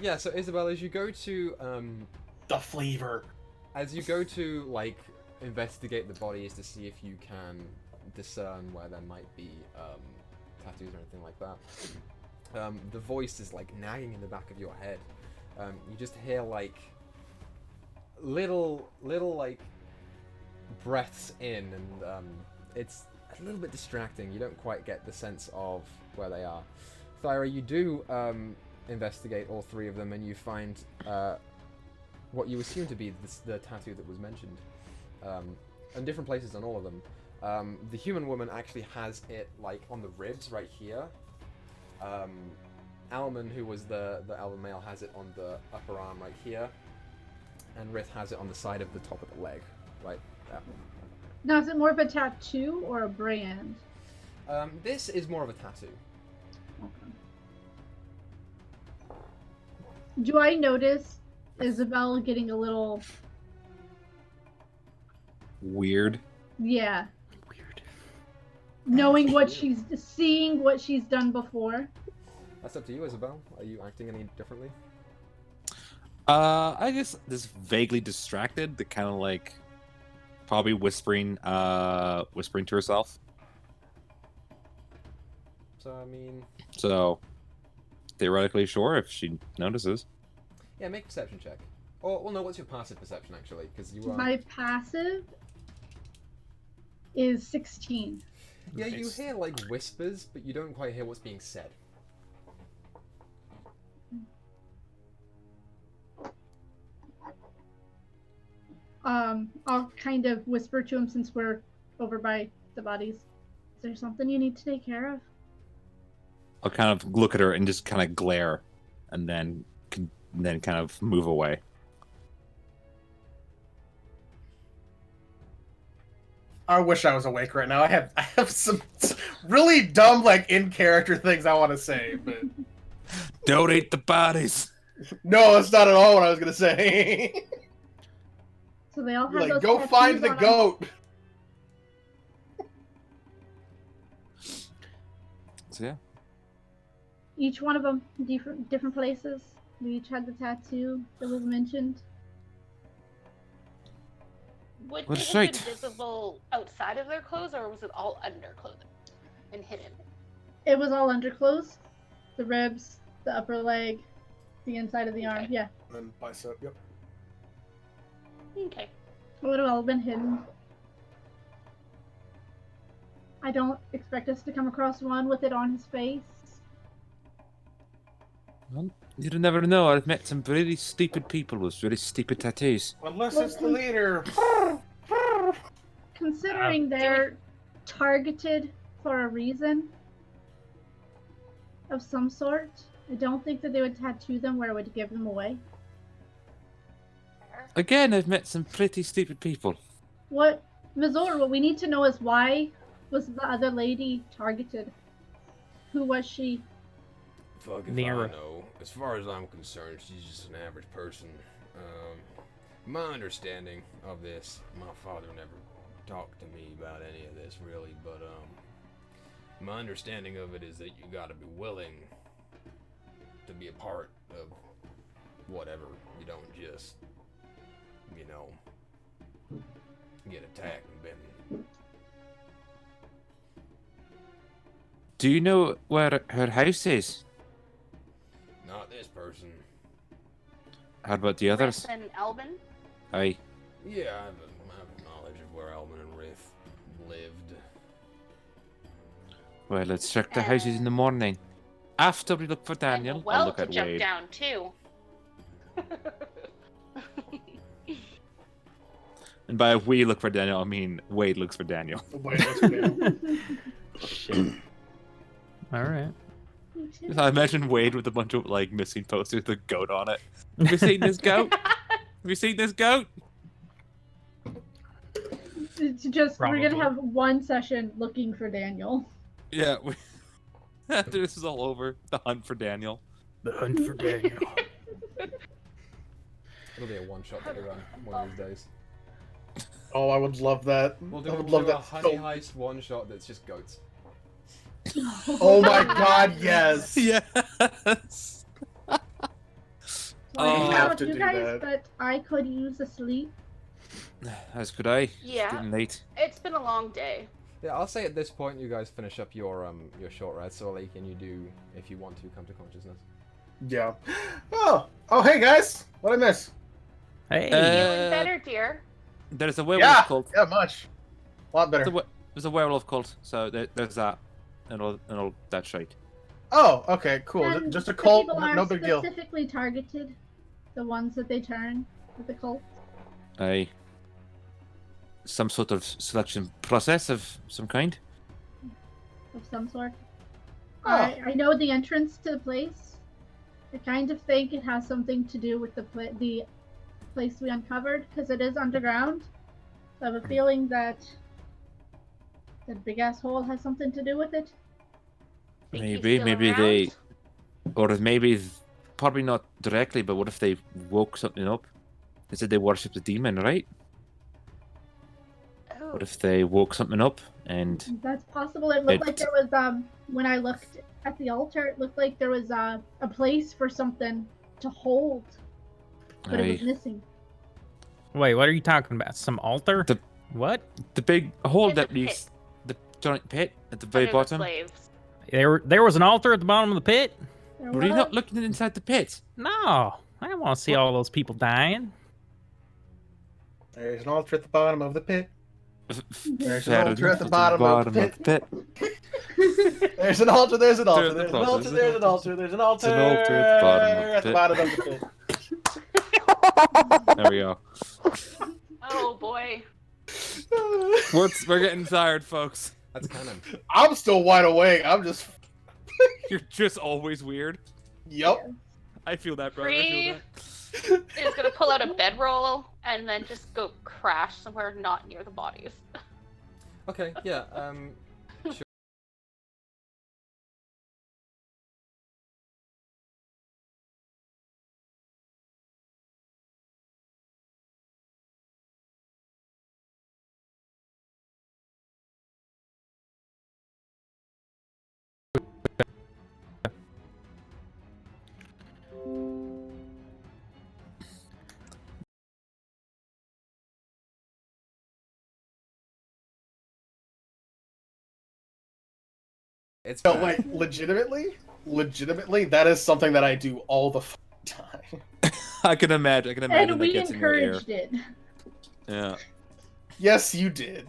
Yeah. So Isabel, as you go to The flavor. As you go to, like, investigate the bodies to see if you can discern where there might be tattoos or anything like that, the voice is, like, nagging in the back of your head. You just hear, like, little like, breaths in, and it's a little bit distracting. You don't quite get the sense of where they are. Thyra, you do investigate all 3 of them, and you find what you assume to be the tattoo that was mentioned, in different places on all of them. The human woman actually has it, like, on the ribs right here. Alman, who was the elven male, has it on the upper arm right here, and Rith has it on the side of the top of the leg, right there. Now, is it more of a tattoo or a brand? This is more of a tattoo. Okay. Do I notice Isabel getting a little... Weird. Yeah. Weird. Knowing seeing what she's done before. That's up to you, Isabel. Are you acting any differently? I guess this vaguely distracted, the kind of like probably whispering to herself. So I mean, So theoretically, sure, if she notices. yeah, make a perception check. Or well, no, what's your passive perception actually? Because you are. My passive is 16. Yeah, you Nice. hear like whispers, but you don't quite hear what's being said. I'll kind of whisper to him since we're over by the bodies. Is there something you need to take care of? I'll kind of look at her and just kind of glare, and then kind of move away. I wish I was awake right now. I have some really dumb, like, in character things I want to say, but Don't eat the bodies. no, that's not at all what I was gonna say. So they all have Like, those go tattoos find the on 'em. goat. So yeah. Each one of them different places. We each had the tattoo that was mentioned. Would What it a have sight. been visible outside of their clothes, or was it all under clothing and hidden? It was all underclothes. The ribs, the upper leg, the inside of the arm. Okay. Yeah. And then bicep. Yep. Okay. It would have all been hidden. I don't expect us to come across one with it on his face. Well, you'd never know. I've met some really stupid people with really stupid tattoos. Unless it's the leader. Considering they're targeted for a reason of some sort, I don't think that they would tattoo them where it would give them away. Again, I've met some pretty stupid people. What we need to know is why was the other lady targeted? Who was she? Fuck if Nero. I know. As far as I'm concerned, she's just an average person. My understanding of this, my father never talked to me about any of this really, but my understanding of it is that you gotta be willing to be a part of whatever. You don't just, you know, get attacked and bitten. Do you know where her house is? Not this person. How about the others? Rith and Albin? Aye. Yeah, I have a knowledge of where Alman and Rith lived. Well, let's check the houses in the morning. After we look for Daniel, and I'll well look to at jump Wade. down too. And by we look for Daniel, I mean Wade looks for Daniel. Shit. All right. I imagine Wade with a bunch of like missing posters with a goat on it. Have you seen this goat? Have you seen this goat? It's just we're Probably. gonna have one session looking for Daniel. Yeah. After this is all over, the hunt for Daniel. The hunt for Daniel. It'll be a one-shot that we run one of these days. Oh, I would love that. We'll I do, would we'll love do a that. honey heist one-shot that's just goats. Oh my god, yes. Yes. So I Oh. don't You know have about to you do guys, that. but I could use a sleep. As could I. Yeah. It's getting late. It's been a long day. Yeah, I'll say at this point you guys finish up your short rest, so Lee, can you do, if you want to, come to consciousness? Yeah. Oh, hey guys, what I miss? Hey. Feeling better, dear? There's a werewolf cult. Yeah, much. A lot better. There's a werewolf cult, so there's that, and all that shite. Oh, okay, cool. And Just a the cult, people no are big deal. specifically targeted. The ones that they turn with the cult. Aye. Some sort of selection process of some kind. Of some sort. Oh. I know the entrance to the place. I kind of think it has something to do with the place we uncovered, because it is underground. So I have a feeling that that big ass hole has something to do with it. Think he's Maybe still they, around? or maybe probably not directly, but what if they woke something up? They said they worshipped the demon, right? Oh. What if they woke something up and That's possible. It looked like there was when I looked at the altar, it looked like there was a place for something to hold, but it was Aye. missing. Wait, what are you talking about? Some altar? The- What? the big hole It's a that leads the giant pit at the very Under the bottom? slaves. There was an altar at the bottom of the pit? There Were you was. not looking inside the pit? No, I don't want to see all those people dying. There's an altar at the bottom of the pit. There's an Fair altar at enough, the bottom of the pit. There's an altar, there's an altar, There's there's an an altar, altar, there's an altar, there's an altar There's an altar at the bottom of the pit. There we go. Oh boy. We're getting tired, folks. That's canon. I'm still wide awake. I'm just. You're just always weird. Yep. I feel that, brother. I Free feel that. is gonna pull out a bedroll and then just go crash somewhere not near the bodies. Okay, yeah, it's No, bad. wait, legitimately, that is something that I do all the time. I can imagine. And that we gets in your ear. encouraged it. Yeah. Yes, you did.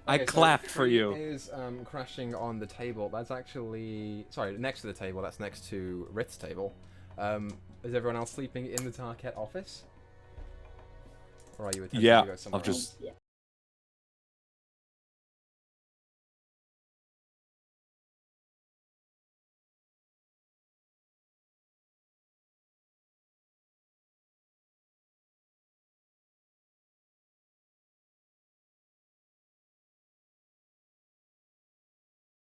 I Okay, so clapped for Tree you. Is crashing on the table. That's actually next to the table. That's next to Rith's table. Is everyone else sleeping in the Tarket office? Or are you attempting Yeah, to go somewhere I'll just Yeah.